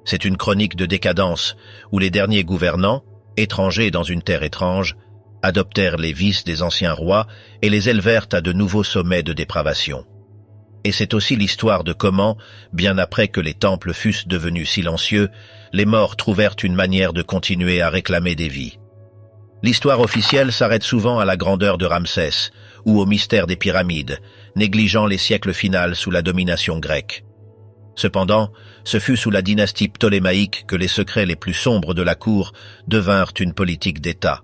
A: C'est une chronique de décadence où les derniers gouvernants, étrangers dans une terre étrange, adoptèrent les vices des anciens rois et les élevèrent à de nouveaux sommets de dépravation. Et c'est aussi l'histoire de comment, bien après que les temples fussent devenus silencieux, les morts trouvèrent une manière de continuer à réclamer des vies. L'histoire officielle s'arrête souvent à la grandeur de Ramsès ou au mystère des pyramides, négligeant les siècles finals sous la domination grecque. Cependant, ce fut sous la dynastie ptolémaïque que les secrets les plus sombres de la cour devinrent une politique d'État.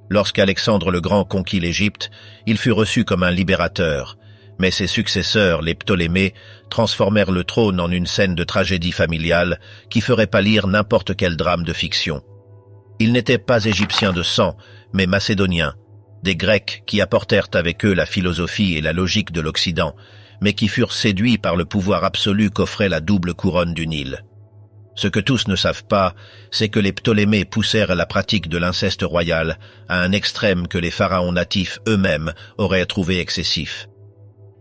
A: Lorsqu'Alexandre le Grand conquit l'Égypte, il fut reçu comme un libérateur, mais ses successeurs, les Ptolémées, transformèrent le trône en une scène de tragédie familiale qui ferait pâlir n'importe quel drame de fiction. Ils n'étaient pas égyptiens de sang, mais macédoniens, des Grecs qui apportèrent avec eux la philosophie et la logique de l'Occident, mais qui furent séduits par le pouvoir absolu qu'offrait la double couronne du Nil. Ce que tous ne savent pas, c'est que les Ptolémées poussèrent la pratique de l'inceste royal à un extrême que les pharaons natifs eux-mêmes auraient trouvé excessif.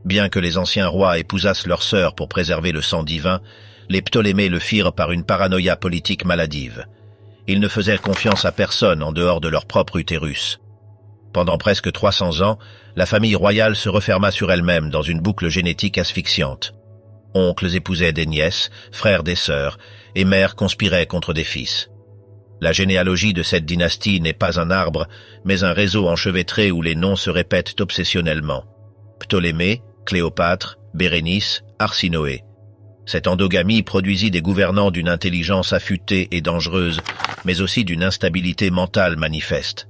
A: Bien que les anciens rois épousassent leurs sœurs pour préserver le sang divin, les Ptolémées le firent par une paranoïa politique maladive. Ils ne faisaient confiance à personne en dehors de leur propre utérus. Pendant presque 300 ans, la famille royale se referma sur elle-même dans une boucle génétique asphyxiante. Oncles épousaient des nièces, frères des sœurs, et mères conspiraient contre des fils. La généalogie de cette dynastie n'est pas un arbre, mais un réseau enchevêtré où les noms se répètent obsessionnellement. Ptolémée, Cléopâtre, Bérénice, Arsinoé. Cette endogamie produisit des gouvernants d'une intelligence affûtée et dangereuse, mais aussi d'une instabilité mentale manifeste.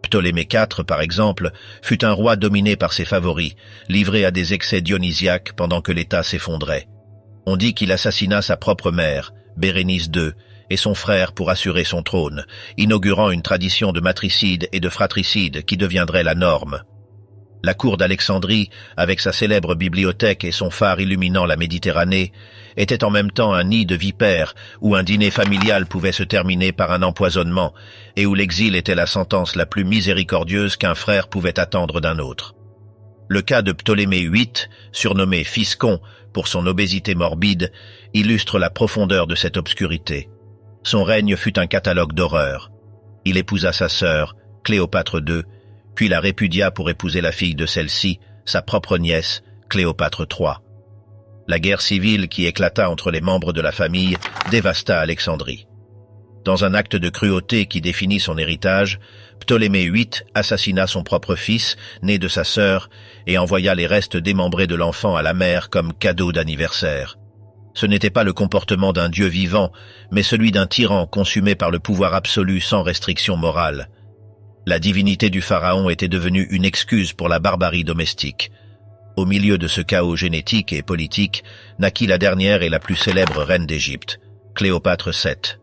A: Ptolémée IV, par exemple, fut un roi dominé par ses favoris, livré à des excès dionysiaques pendant que l'État s'effondrait. On dit qu'il assassina sa propre mère, Bérénice II, et son frère pour assurer son trône, inaugurant une tradition de matricide et de fratricide qui deviendrait la norme. La cour d'Alexandrie, avec sa célèbre bibliothèque et son phare illuminant la Méditerranée, était en même temps un nid de vipères où un dîner familial pouvait se terminer par un empoisonnement et où l'exil était la sentence la plus miséricordieuse qu'un frère pouvait attendre d'un autre. Le cas de Ptolémée VIII, surnommé Fiscon pour son obésité morbide, illustre la profondeur de cette obscurité. Son règne fut un catalogue d'horreurs. Il épousa sa sœur, Cléopâtre II, puis la répudia pour épouser la fille de celle-ci, sa propre nièce, Cléopâtre III. La guerre civile qui éclata entre les membres de la famille dévasta Alexandrie. Dans un acte de cruauté qui définit son héritage, Ptolémée VIII assassina son propre fils, né de sa sœur, et envoya les restes démembrés de l'enfant à la mère comme cadeau d'anniversaire. Ce n'était pas le comportement d'un dieu vivant, mais celui d'un tyran consumé par le pouvoir absolu sans restriction morale. La divinité du pharaon était devenue une excuse pour la barbarie domestique. Au milieu de ce chaos génétique et politique, naquit la dernière et la plus célèbre reine d'Égypte, Cléopâtre VII.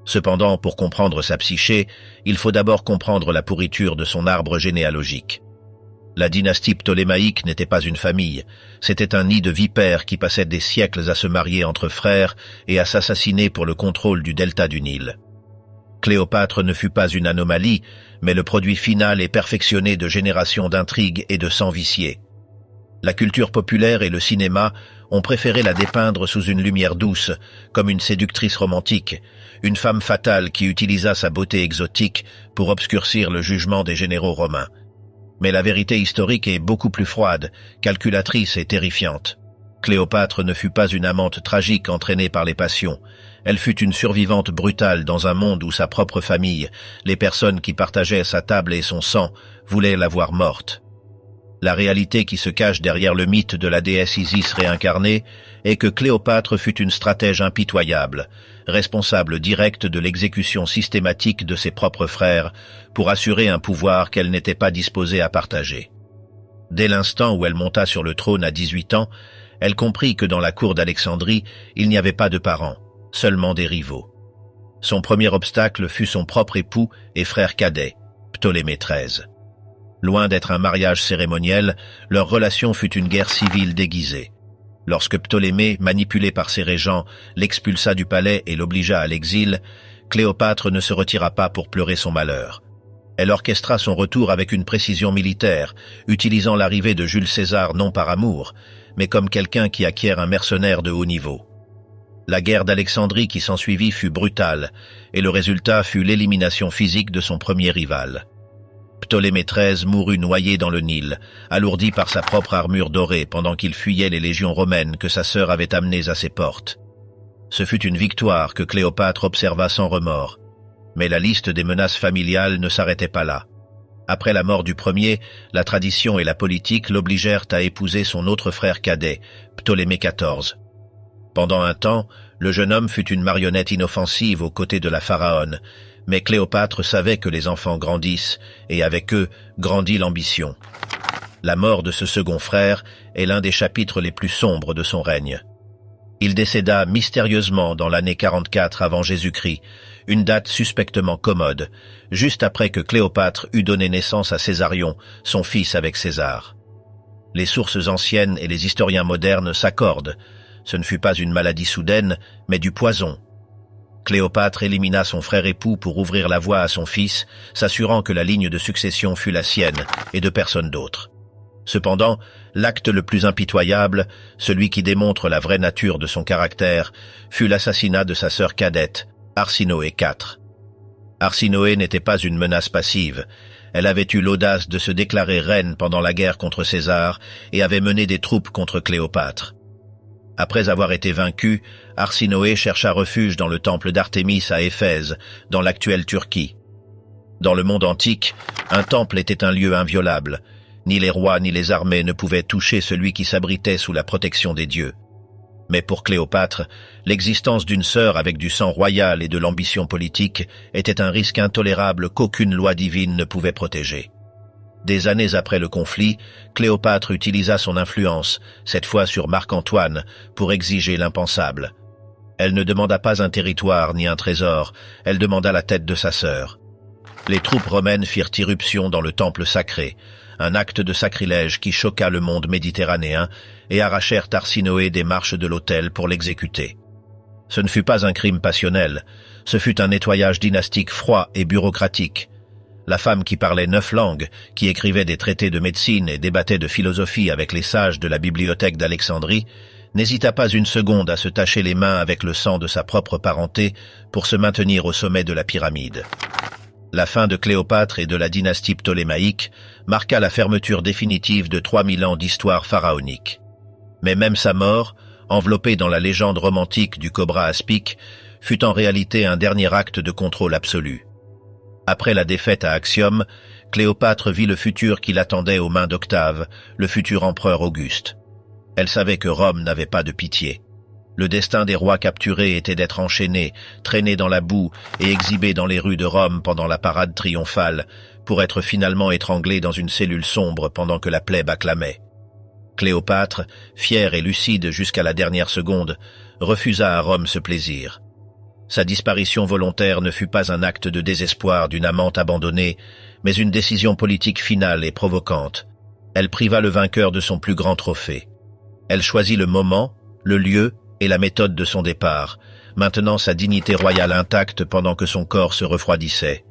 A: Cependant, pour comprendre sa psyché, il faut d'abord comprendre la pourriture de son arbre généalogique. La dynastie ptolémaïque n'était pas une famille, c'était un nid de vipères qui passait des siècles à se marier entre frères et à s'assassiner pour le contrôle du delta du Nil. Cléopâtre ne fut pas une anomalie, mais le produit final et perfectionné de générations d'intrigues et de sang viciés. La culture populaire et le cinéma ont préféré la dépeindre sous une lumière douce, comme une séductrice romantique, une femme fatale qui utilisa sa beauté exotique pour obscurcir le jugement des généraux romains. Mais la vérité historique est beaucoup plus froide, calculatrice et terrifiante. Cléopâtre ne fut pas une amante tragique entraînée par les passions. Elle fut une survivante brutale dans un monde où sa propre famille, les personnes qui partageaient sa table et son sang, voulaient la voir morte. La réalité qui se cache derrière le mythe de la déesse Isis réincarnée est que Cléopâtre fut une stratège impitoyable, responsable directe de l'exécution systématique de ses propres frères pour assurer un pouvoir qu'elle n'était pas disposée à partager. Dès l'instant où elle monta sur le trône à 18 ans, elle comprit que dans la cour d'Alexandrie, il n'y avait pas de parents, seulement des rivaux. Son premier obstacle fut son propre époux et frère cadet, Ptolémée XIII. Loin d'être un mariage cérémoniel, leur relation fut une guerre civile déguisée. Lorsque Ptolémée, manipulé par ses régents, l'expulsa du palais et l'obligea à l'exil, Cléopâtre ne se retira pas pour pleurer son malheur. Elle orchestra son retour avec une précision militaire, utilisant l'arrivée de Jules César non par amour, mais comme quelqu'un qui acquiert un mercenaire de haut niveau. La guerre d'Alexandrie qui s'ensuivit fut brutale, et le résultat fut l'élimination physique de son premier rival. Ptolémée XIII mourut noyé dans le Nil, alourdi par sa propre armure dorée pendant qu'il fuyait les légions romaines que sa sœur avait amenées à ses portes. Ce fut une victoire que Cléopâtre observa sans remords. Mais la liste des menaces familiales ne s'arrêtait pas là. Après la mort du premier, la tradition et la politique l'obligèrent à épouser son autre frère cadet, Ptolémée XIV. Pendant un temps, le jeune homme fut une marionnette inoffensive aux côtés de la pharaone, mais Cléopâtre savait que les enfants grandissent, et avec eux, grandit l'ambition. La mort de ce second frère est l'un des chapitres les plus sombres de son règne. Il décéda mystérieusement dans l'année 44 avant Jésus-Christ, une date suspectement commode, juste après que Cléopâtre eut donné naissance à Césarion, son fils avec César. Les sources anciennes et les historiens modernes s'accordent. Ce ne fut pas une maladie soudaine, mais du poison. Cléopâtre élimina son frère époux pour ouvrir la voie à son fils, s'assurant que la ligne de succession fut la sienne et de personne d'autre. Cependant, l'acte le plus impitoyable, celui qui démontre la vraie nature de son caractère, fut l'assassinat de sa sœur cadette, Arsinoé IV. Arsinoé n'était pas une menace passive. Elle avait eu l'audace de se déclarer reine pendant la guerre contre César et avait mené des troupes contre Cléopâtre. Après avoir été vaincu, Arsinoé chercha refuge dans le temple d'Artémis à Éphèse, dans l'actuelle Turquie. Dans le monde antique, un temple était un lieu inviolable. Ni les rois ni les armées ne pouvaient toucher celui qui s'abritait sous la protection des dieux. Mais pour Cléopâtre, l'existence d'une sœur avec du sang royal et de l'ambition politique était un risque intolérable qu'aucune loi divine ne pouvait protéger. Des années après le conflit, Cléopâtre utilisa son influence, cette fois sur Marc-Antoine, pour exiger l'impensable. Elle ne demanda pas un territoire ni un trésor, elle demanda la tête de sa sœur. Les troupes romaines firent irruption dans le temple sacré, un acte de sacrilège qui choqua le monde méditerranéen et arrachèrent Arsinoé des marches de l'autel pour l'exécuter. Ce ne fut pas un crime passionnel, ce fut un nettoyage dynastique froid et bureaucratique. La femme qui parlait 9 langues, qui écrivait des traités de médecine et débattait de philosophie avec les sages de la bibliothèque d'Alexandrie, n'hésita pas une seconde à se tacher les mains avec le sang de sa propre parenté pour se maintenir au sommet de la pyramide. La fin de Cléopâtre et de la dynastie ptolémaïque marqua la fermeture définitive de 3000 ans d'histoire pharaonique. Mais même sa mort, enveloppée dans la légende romantique du cobra aspic, fut en réalité un dernier acte de contrôle absolu. Après la défaite à Actium, Cléopâtre vit le futur qui l'attendait aux mains d'Octave, le futur empereur Auguste. Elle savait que Rome n'avait pas de pitié. Le destin des rois capturés était d'être enchaînés, traînés dans la boue et exhibés dans les rues de Rome pendant la parade triomphale, pour être finalement étranglés dans une cellule sombre pendant que la plèbe acclamait. Cléopâtre, fière et lucide jusqu'à la dernière seconde, refusa à Rome ce plaisir. Sa disparition volontaire ne fut pas un acte de désespoir d'une amante abandonnée, mais une décision politique finale et provocante. Elle priva le vainqueur de son plus grand trophée. Elle choisit le moment, le lieu et la méthode de son départ, maintenant sa dignité royale intacte pendant que son corps se refroidissait.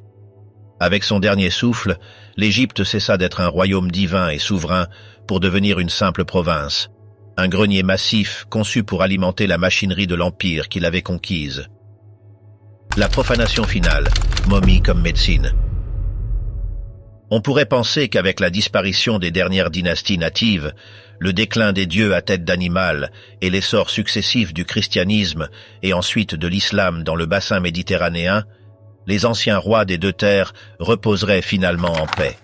A: Avec son dernier souffle, l'Égypte cessa d'être un royaume divin et souverain pour devenir une simple province, un grenier massif conçu pour alimenter la machinerie de l'empire qu'il avait conquise. La profanation finale, momie comme médecine. On pourrait penser qu'avec la disparition des dernières dynasties natives, le déclin des dieux à tête d'animal et l'essor successif du christianisme et ensuite de l'islam dans le bassin méditerranéen, les anciens rois des deux terres reposeraient finalement en paix.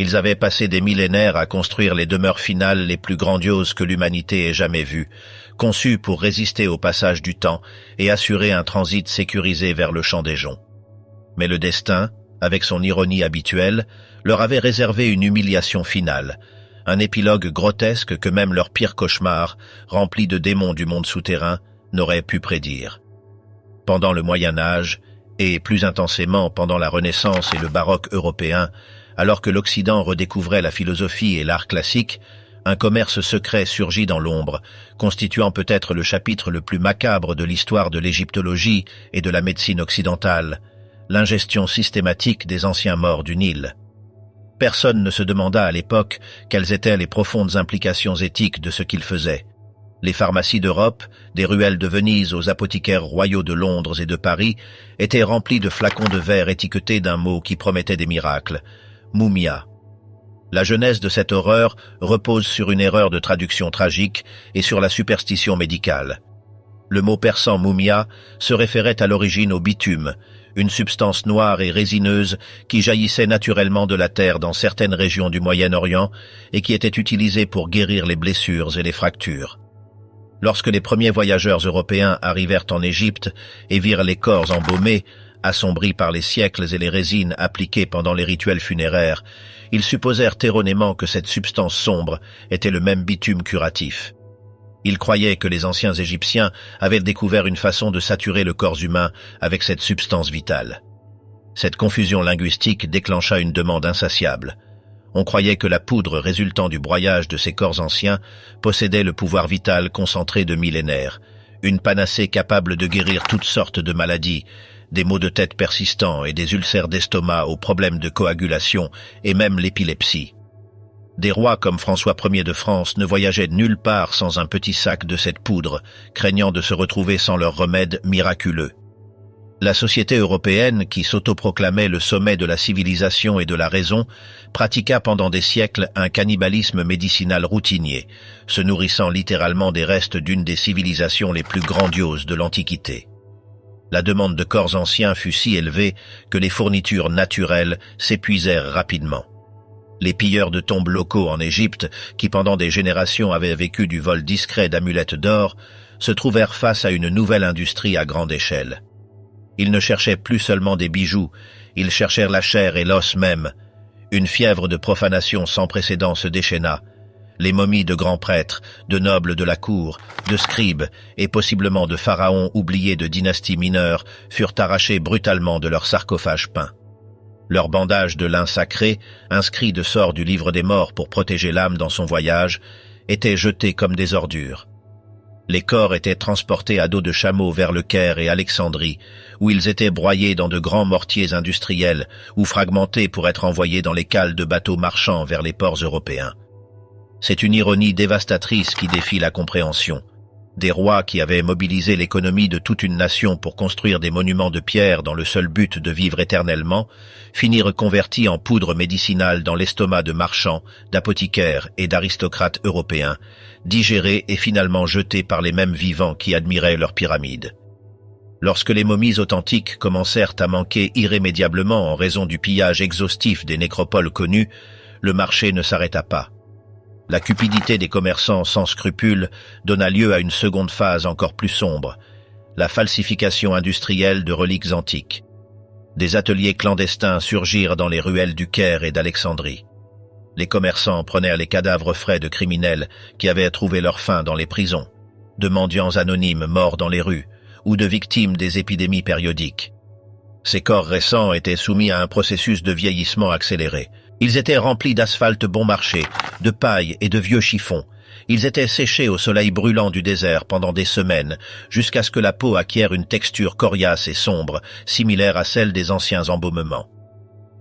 A: Ils avaient passé des millénaires à construire les demeures finales les plus grandioses que l'humanité ait jamais vues, conçues pour résister au passage du temps et assurer un transit sécurisé vers le champ des joncs. Mais le destin, avec son ironie habituelle, leur avait réservé une humiliation finale, un épilogue grotesque que même leur pire cauchemar, rempli de démons du monde souterrain, n'aurait pu prédire. Pendant le Moyen-Âge, et plus intensément pendant la Renaissance et le baroque européen, alors que l'Occident redécouvrait la philosophie et l'art classique, un commerce secret surgit dans l'ombre, constituant peut-être le chapitre le plus macabre de l'histoire de l'égyptologie et de la médecine occidentale, l'ingestion systématique des anciens morts du Nil. Personne ne se demanda à l'époque quelles étaient les profondes implications éthiques de ce qu'ils faisaient. Les pharmacies d'Europe, des ruelles de Venise aux apothicaires royaux de Londres et de Paris, étaient remplies de flacons de verre étiquetés d'un mot qui promettait des miracles, Mumia. La genèse de cette horreur repose sur une erreur de traduction tragique et sur la superstition médicale. Le mot persan Mumia se référait à l'origine au bitume, une substance noire et résineuse qui jaillissait naturellement de la terre dans certaines régions du Moyen-Orient et qui était utilisée pour guérir les blessures et les fractures. Lorsque les premiers voyageurs européens arrivèrent en Égypte et virent les corps embaumés, assombris par les siècles et les résines appliquées pendant les rituels funéraires, ils supposèrent erronément que cette substance sombre était le même bitume curatif. Ils croyaient que les anciens Égyptiens avaient découvert une façon de saturer le corps humain avec cette substance vitale. Cette confusion linguistique déclencha une demande insatiable. On croyait que la poudre résultant du broyage de ces corps anciens possédait le pouvoir vital concentré de millénaires, une panacée capable de guérir toutes sortes de maladies, des maux de tête persistants et des ulcères d'estomac aux problèmes de coagulation et même l'épilepsie. Des rois comme François Ier de France ne voyageaient nulle part sans un petit sac de cette poudre, craignant de se retrouver sans leur remède miraculeux. La société européenne, qui s'autoproclamait le sommet de la civilisation et de la raison, pratiqua pendant des siècles un cannibalisme médicinal routinier, se nourrissant littéralement des restes d'une des civilisations les plus grandioses de l'Antiquité. La demande de corps anciens fut si élevée que les fournitures naturelles s'épuisèrent rapidement. Les pilleurs de tombes locaux en Égypte, qui pendant des générations avaient vécu du vol discret d'amulettes d'or, se trouvèrent face à une nouvelle industrie à grande échelle. Ils ne cherchaient plus seulement des bijoux, ils cherchèrent la chair et l'os même. Une fièvre de profanation sans précédent se déchaîna. Les momies de grands prêtres, de nobles de la cour, de scribes et possiblement de pharaons oubliés de dynasties mineures furent arrachés brutalement de leurs sarcophages peints. Leurs bandages de lin sacré, inscrits de sort du livre des morts pour protéger l'âme dans son voyage, étaient jetés comme des ordures. Les corps étaient transportés à dos de chameau vers le Caire et Alexandrie, où ils étaient broyés dans de grands mortiers industriels ou fragmentés pour être envoyés dans les cales de bateaux marchands vers les ports européens. C'est une ironie dévastatrice qui défie la compréhension. Des rois qui avaient mobilisé l'économie de toute une nation pour construire des monuments de pierre dans le seul but de vivre éternellement, finirent convertis en poudre médicinale dans l'estomac de marchands, d'apothicaires et d'aristocrates européens, digérés et finalement jetés par les mêmes vivants qui admiraient leurs pyramides. Lorsque les momies authentiques commencèrent à manquer irrémédiablement en raison du pillage exhaustif des nécropoles connues, le marché ne s'arrêta pas. La cupidité des commerçants sans scrupules donna lieu à une seconde phase encore plus sombre, la falsification industrielle de reliques antiques. Des ateliers clandestins surgirent dans les ruelles du Caire et d'Alexandrie. Les commerçants prenèrent les cadavres frais de criminels qui avaient trouvé leur fin dans les prisons, de mendiants anonymes morts dans les rues ou de victimes des épidémies périodiques. Ces corps récents étaient soumis à un processus de vieillissement accéléré. Ils étaient remplis d'asphalte bon marché, de paille et de vieux chiffons. Ils étaient séchés au soleil brûlant du désert pendant des semaines, jusqu'à ce que la peau acquiert une texture coriace et sombre, similaire à celle des anciens embaumements.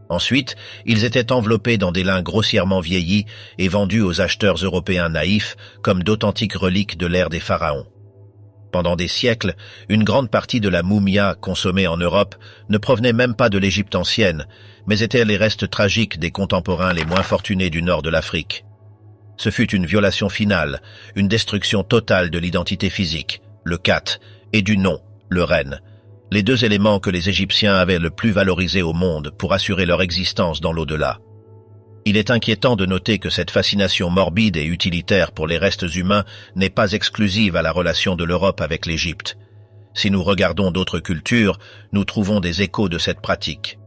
A: Ensuite, ils étaient enveloppés dans des lins grossièrement vieillis et vendus aux acheteurs européens naïfs comme d'authentiques reliques de l'ère des pharaons. Pendant des siècles, une grande partie de la moumia consommée en Europe ne provenait même pas de l'Égypte ancienne, mais étaient les restes tragiques des contemporains les moins fortunés du nord de l'Afrique. Ce fut une violation finale, une destruction totale de l'identité physique, le Khat, et du nom, le Ren, les deux éléments que les Égyptiens avaient le plus valorisés au monde pour assurer leur existence dans l'au-delà. Il est inquiétant de noter que cette fascination morbide et utilitaire pour les restes humains n'est pas exclusive à la relation de l'Europe avec l'Égypte. Si nous regardons d'autres cultures, nous trouvons des échos de cette pratique.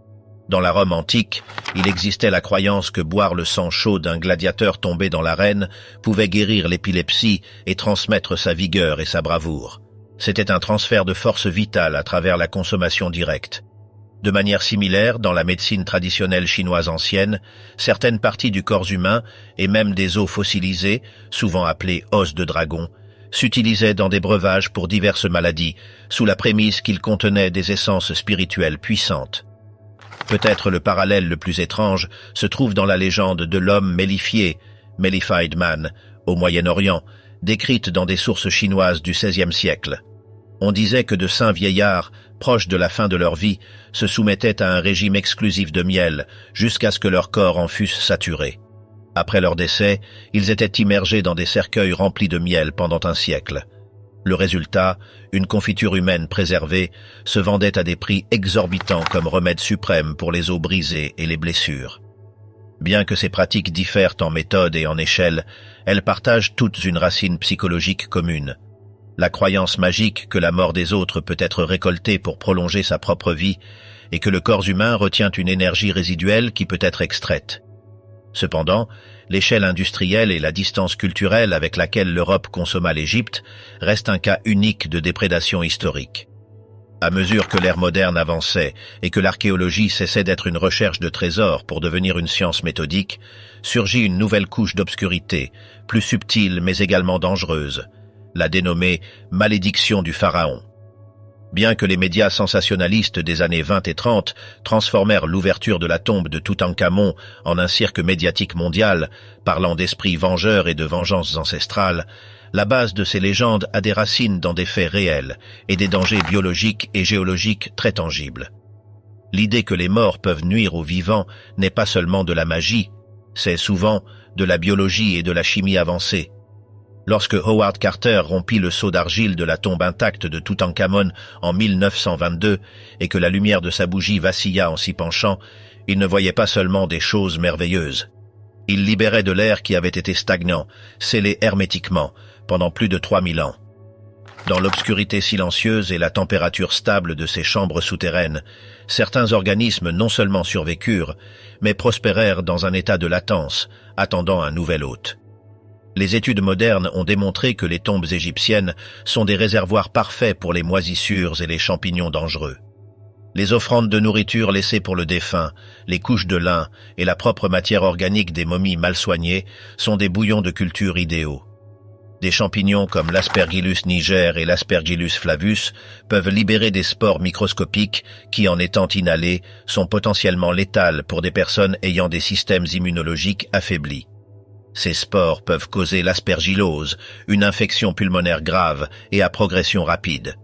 A: Dans la Rome antique, il existait la croyance que boire le sang chaud d'un gladiateur tombé dans l'arène pouvait guérir l'épilepsie et transmettre sa vigueur et sa bravoure. C'était un transfert de force vitale à travers la consommation directe. De manière similaire, dans la médecine traditionnelle chinoise ancienne, certaines parties du corps humain, et même des os fossilisés, souvent appelés os de dragon, s'utilisaient dans des breuvages pour diverses maladies, sous la prémisse qu'ils contenaient des essences spirituelles puissantes. Peut-être le parallèle le plus étrange se trouve dans la légende de l'homme mellifié, Mellified Man, au Moyen-Orient, décrite dans des sources chinoises du XVIe siècle. On disait que de saints vieillards, proches de la fin de leur vie, se soumettaient à un régime exclusif de miel, jusqu'à ce que leurs corps en fussent saturés. Après leur décès, ils étaient immergés dans des cercueils remplis de miel pendant un siècle. Le résultat, une confiture humaine préservée, se vendait à des prix exorbitants comme remède suprême pour les os brisés et les blessures. Bien que ces pratiques diffèrent en méthode et en échelle, elles partagent toutes une racine psychologique commune. La croyance magique que la mort des autres peut être récoltée pour prolonger sa propre vie et que le corps humain retient une énergie résiduelle qui peut être extraite. Cependant, l'échelle industrielle et la distance culturelle avec laquelle l'Europe consomma l'Égypte restent un cas unique de déprédation historique. À mesure que l'ère moderne avançait et que l'archéologie cessait d'être une recherche de trésors pour devenir une science méthodique, surgit une nouvelle couche d'obscurité, plus subtile mais également dangereuse, la dénommée « malédiction du pharaon ». Bien que les médias sensationnalistes des années 20 et 30 transformèrent l'ouverture de la tombe de Toutankhamon en un cirque médiatique mondial, parlant d'esprits vengeurs et de vengeances ancestrales, la base de ces légendes a des racines dans des faits réels et des dangers biologiques et géologiques très tangibles. L'idée que les morts peuvent nuire aux vivants n'est pas seulement de la magie, c'est souvent de la biologie et de la chimie avancée. Lorsque Howard Carter rompit le seau d'argile de la tombe intacte de Toutankhamon en 1922 et que la lumière de sa bougie vacilla en s'y penchant, il ne voyait pas seulement des choses merveilleuses. Il libérait de l'air qui avait été stagnant, scellé hermétiquement, pendant plus de 3000 ans. Dans l'obscurité silencieuse et la température stable de ces chambres souterraines, certains organismes non seulement survécurent, mais prospérèrent dans un état de latence, attendant un nouvel hôte. Les études modernes ont démontré que les tombes égyptiennes sont des réservoirs parfaits pour les moisissures et les champignons dangereux. Les offrandes de nourriture laissées pour le défunt, les couches de lin et la propre matière organique des momies mal soignées sont des bouillons de culture idéaux. Des champignons comme l'Aspergillus niger et l'Aspergillus flavus peuvent libérer des spores microscopiques qui, en étant inhalés, sont potentiellement létales pour des personnes ayant des systèmes immunologiques affaiblis. Ces spores peuvent causer l'aspergillose, une infection pulmonaire grave et à progression rapide.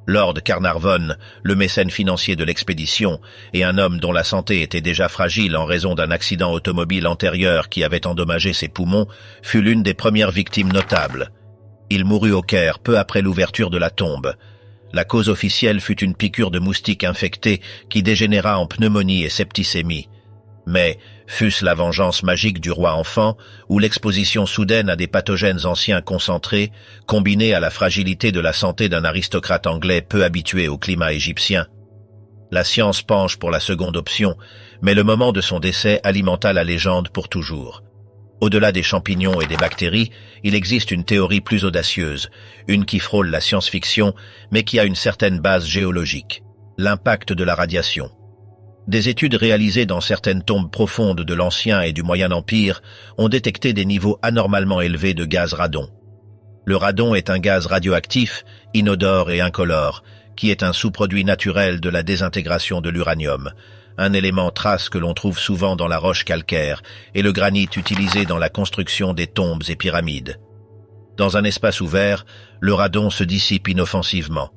A: Lord Carnarvon, le mécène financier de l'expédition, et un homme dont la santé était déjà fragile en raison d'un accident automobile antérieur qui avait endommagé ses poumons, fut l'une des premières victimes notables. Il mourut au Caire peu après l'ouverture de la tombe. La cause officielle fut une piqûre de moustique infectée qui dégénéra en pneumonie et septicémie. Mais, fût-ce la vengeance magique du roi enfant, ou l'exposition soudaine à des pathogènes anciens concentrés, combinée à la fragilité de la santé d'un aristocrate anglais peu habitué au climat égyptien? La science penche pour la seconde option, mais le moment de son décès alimenta la légende pour toujours. Au-delà des champignons et des bactéries, il existe une théorie plus audacieuse, une qui frôle la science-fiction, mais qui a une certaine base géologique: l'impact de la radiation. Des études réalisées dans certaines tombes profondes de l'Ancien et du Moyen Empire ont détecté des niveaux anormalement élevés de gaz radon. Le radon est un gaz radioactif, inodore et incolore, qui est un sous-produit naturel de la désintégration de l'uranium, un élément trace que l'on trouve souvent dans la roche calcaire et le granit utilisé dans la construction des tombes et pyramides. Dans un espace ouvert, le radon se dissipe inoffensivement.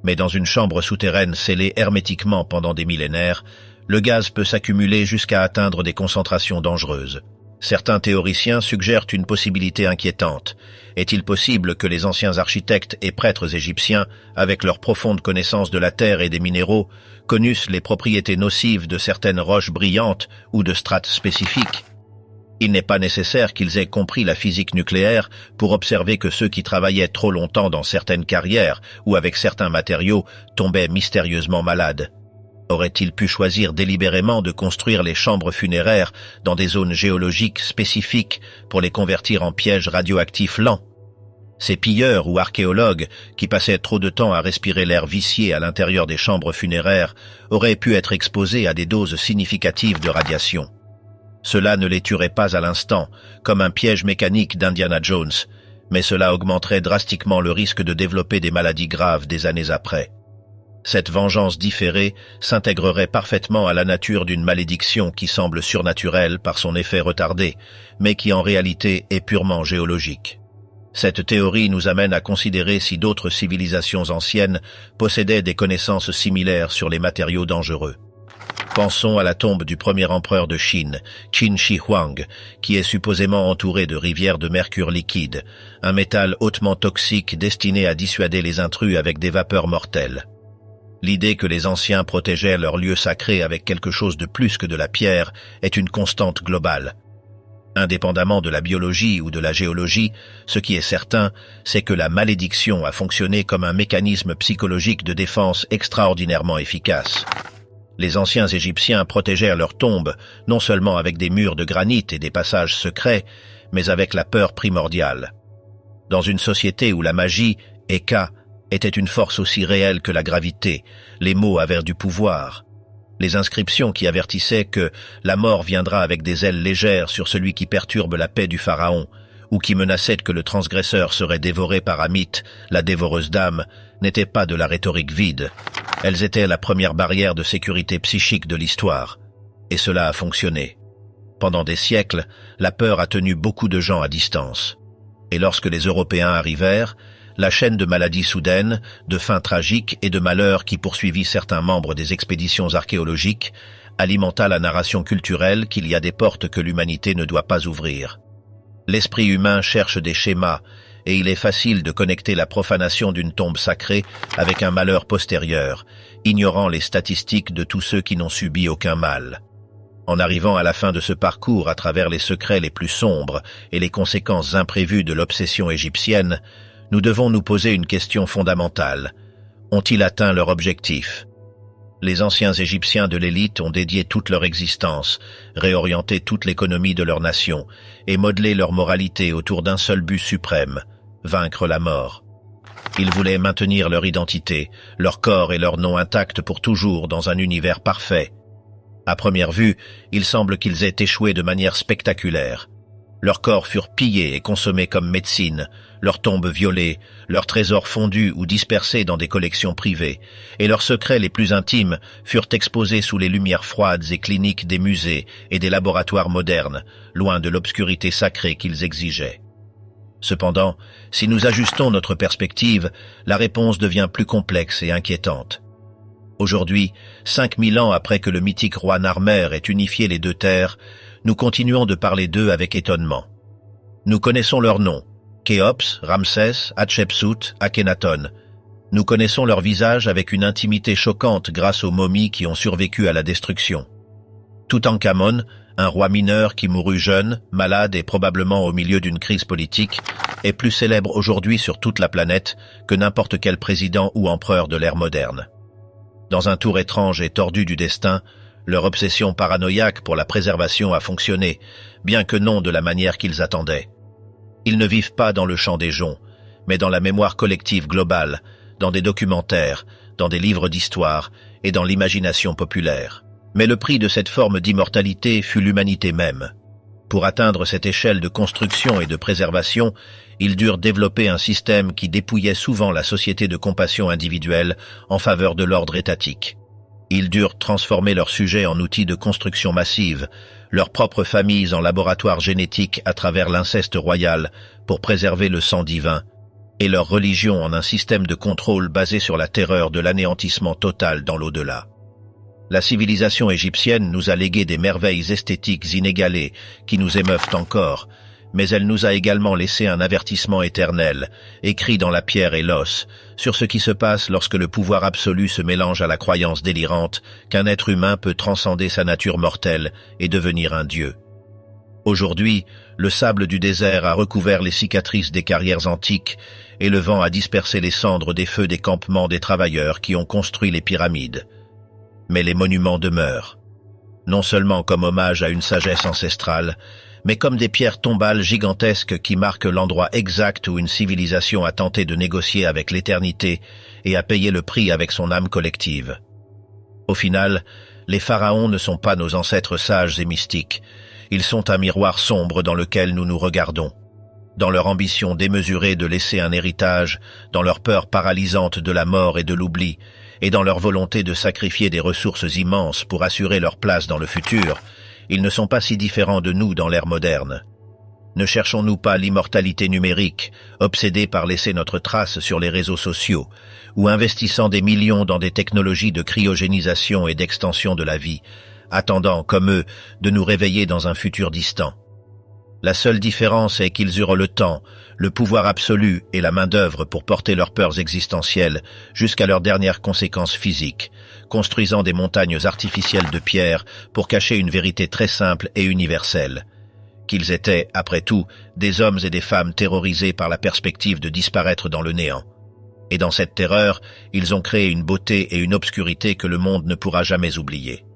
A: Mais dans une chambre souterraine scellée hermétiquement pendant des millénaires, le gaz peut s'accumuler jusqu'à atteindre des concentrations dangereuses. Certains théoriciens suggèrent une possibilité inquiétante. Est-il possible que les anciens architectes et prêtres égyptiens, avec leur profonde connaissance de la terre et des minéraux, connussent les propriétés nocives de certaines roches brillantes ou de strates spécifiques? Il n'est pas nécessaire qu'ils aient compris la physique nucléaire pour observer que ceux qui travaillaient trop longtemps dans certaines carrières ou avec certains matériaux tombaient mystérieusement malades. Aurait-il pu choisir délibérément de construire les chambres funéraires dans des zones géologiques spécifiques pour les convertir en pièges radioactifs lents? Ces pilleurs ou archéologues, qui passaient trop de temps à respirer l'air vicié à l'intérieur des chambres funéraires, auraient pu être exposés à des doses significatives de radiation. Cela ne les tuerait pas à l'instant, comme un piège mécanique d'Indiana Jones, mais cela augmenterait drastiquement le risque de développer des maladies graves des années après. Cette vengeance différée s'intégrerait parfaitement à la nature d'une malédiction qui semble surnaturelle par son effet retardé, mais qui en réalité est purement géologique. Cette théorie nous amène à considérer si d'autres civilisations anciennes possédaient des connaissances similaires sur les matériaux dangereux. Pensons à la tombe du premier empereur de Chine, Qin Shi Huang, qui est supposément entouré de rivières de mercure liquide, un métal hautement toxique destiné à dissuader les intrus avec des vapeurs mortelles. L'idée que les anciens protégeaient leur lieu sacré avec quelque chose de plus que de la pierre est une constante globale. Indépendamment de la biologie ou de la géologie, ce qui est certain, c'est que la malédiction a fonctionné comme un mécanisme psychologique de défense extraordinairement efficace. Les anciens Égyptiens protégèrent leurs tombes, non seulement avec des murs de granit et des passages secrets, mais avec la peur primordiale. Dans une société où la magie, Eka, était une force aussi réelle que la gravité, les mots avaient du pouvoir. Les inscriptions qui avertissaient que la mort viendra avec des ailes légères sur celui qui perturbe la paix du pharaon, ou qui menaçait que le transgresseur serait dévoré par Amit, la dévoreuse dame, n'étaient pas de la rhétorique vide. Elles étaient la première barrière de sécurité psychique de l'histoire. Et cela a fonctionné. Pendant des siècles, la peur a tenu beaucoup de gens à distance. Et lorsque les Européens arrivèrent, la chaîne de maladies soudaines, de fins tragiques et de malheurs qui poursuivit certains membres des expéditions archéologiques, alimenta la narration culturelle qu'il y a des portes que l'humanité ne doit pas ouvrir. L'esprit humain cherche des schémas, et il est facile de connecter la profanation d'une tombe sacrée avec un malheur postérieur, ignorant les statistiques de tous ceux qui n'ont subi aucun mal. En arrivant à la fin de ce parcours à travers les secrets les plus sombres et les conséquences imprévues de l'obsession égyptienne, nous devons nous poser une question fondamentale. Ont-ils atteint leur objectif? Les anciens Égyptiens de l'élite ont dédié toute leur existence, réorienté toute l'économie de leur nation et modelé leur moralité autour d'un seul but suprême, vaincre la mort. Ils voulaient maintenir leur identité, leur corps et leur nom intacts pour toujours dans un univers parfait. À première vue, il semble qu'ils aient échoué de manière spectaculaire. Leurs corps furent pillés et consommés comme médecine, leurs tombes violées, leurs trésors fondus ou dispersés dans des collections privées, et leurs secrets les plus intimes furent exposés sous les lumières froides et cliniques des musées et des laboratoires modernes, loin de l'obscurité sacrée qu'ils exigeaient. Cependant, si nous ajustons notre perspective, la réponse devient plus complexe et inquiétante. Aujourd'hui, 5000 ans après que le mythique roi Narmer ait unifié les deux terres, nous continuons de parler d'eux avec étonnement. Nous connaissons leurs noms, Khéops, Ramsès, Hatshepsut, Akhenaton. Nous connaissons leurs visages avec une intimité choquante grâce aux momies qui ont survécu à la destruction. Toutankhamon, un roi mineur qui mourut jeune, malade et probablement au milieu d'une crise politique, est plus célèbre aujourd'hui sur toute la planète que n'importe quel président ou empereur de l'ère moderne. Dans un tour étrange et tordu du destin, leur obsession paranoïaque pour la préservation a fonctionné, bien que non de la manière qu'ils attendaient. Ils ne vivent pas dans le champ des joncs, mais dans la mémoire collective globale, dans des documentaires, dans des livres d'histoire et dans l'imagination populaire. Mais le prix de cette forme d'immortalité fut l'humanité même. Pour atteindre cette échelle de construction et de préservation, ils durent développer un système qui dépouillait souvent la société de compassion individuelle en faveur de l'ordre étatique. Ils durent transformer leurs sujets en outils de construction massive, leurs propres familles en laboratoires génétiques à travers l'inceste royal pour préserver le sang divin, et leur religion en un système de contrôle basé sur la terreur de l'anéantissement total dans l'au-delà. La civilisation égyptienne nous a légué des merveilles esthétiques inégalées qui nous émeuvent encore, mais elle nous a également laissé un avertissement éternel, écrit dans la pierre et l'os, sur ce qui se passe lorsque le pouvoir absolu se mélange à la croyance délirante qu'un être humain peut transcender sa nature mortelle et devenir un dieu. Aujourd'hui, le sable du désert a recouvert les cicatrices des carrières antiques et le vent a dispersé les cendres des feux des campements des travailleurs qui ont construit les pyramides. Mais les monuments demeurent, non seulement comme hommage à une sagesse ancestrale, mais comme des pierres tombales gigantesques qui marquent l'endroit exact où une civilisation a tenté de négocier avec l'éternité et a payé le prix avec son âme collective. Au final, les pharaons ne sont pas nos ancêtres sages et mystiques, ils sont un miroir sombre dans lequel nous nous regardons. Dans leur ambition démesurée de laisser un héritage, dans leur peur paralysante de la mort et de l'oubli, et dans leur volonté de sacrifier des ressources immenses pour assurer leur place dans le futur, ils ne sont pas si différents de nous dans l'ère moderne. Ne cherchons-nous pas l'immortalité numérique, obsédés par laisser notre trace sur les réseaux sociaux, ou investissant des millions dans des technologies de cryogénisation et d'extension de la vie, attendant, comme eux, de nous réveiller dans un futur distant? La seule différence est qu'ils eurent le temps, le pouvoir absolu et la main-d'œuvre pour porter leurs peurs existentielles jusqu'à leurs dernières conséquences physiques, construisant des montagnes artificielles de pierre pour cacher une vérité très simple et universelle. Qu'ils étaient, après tout, des hommes et des femmes terrorisés par la perspective de disparaître dans le néant. Et dans cette terreur, ils ont créé une beauté et une obscurité que le monde ne pourra jamais oublier.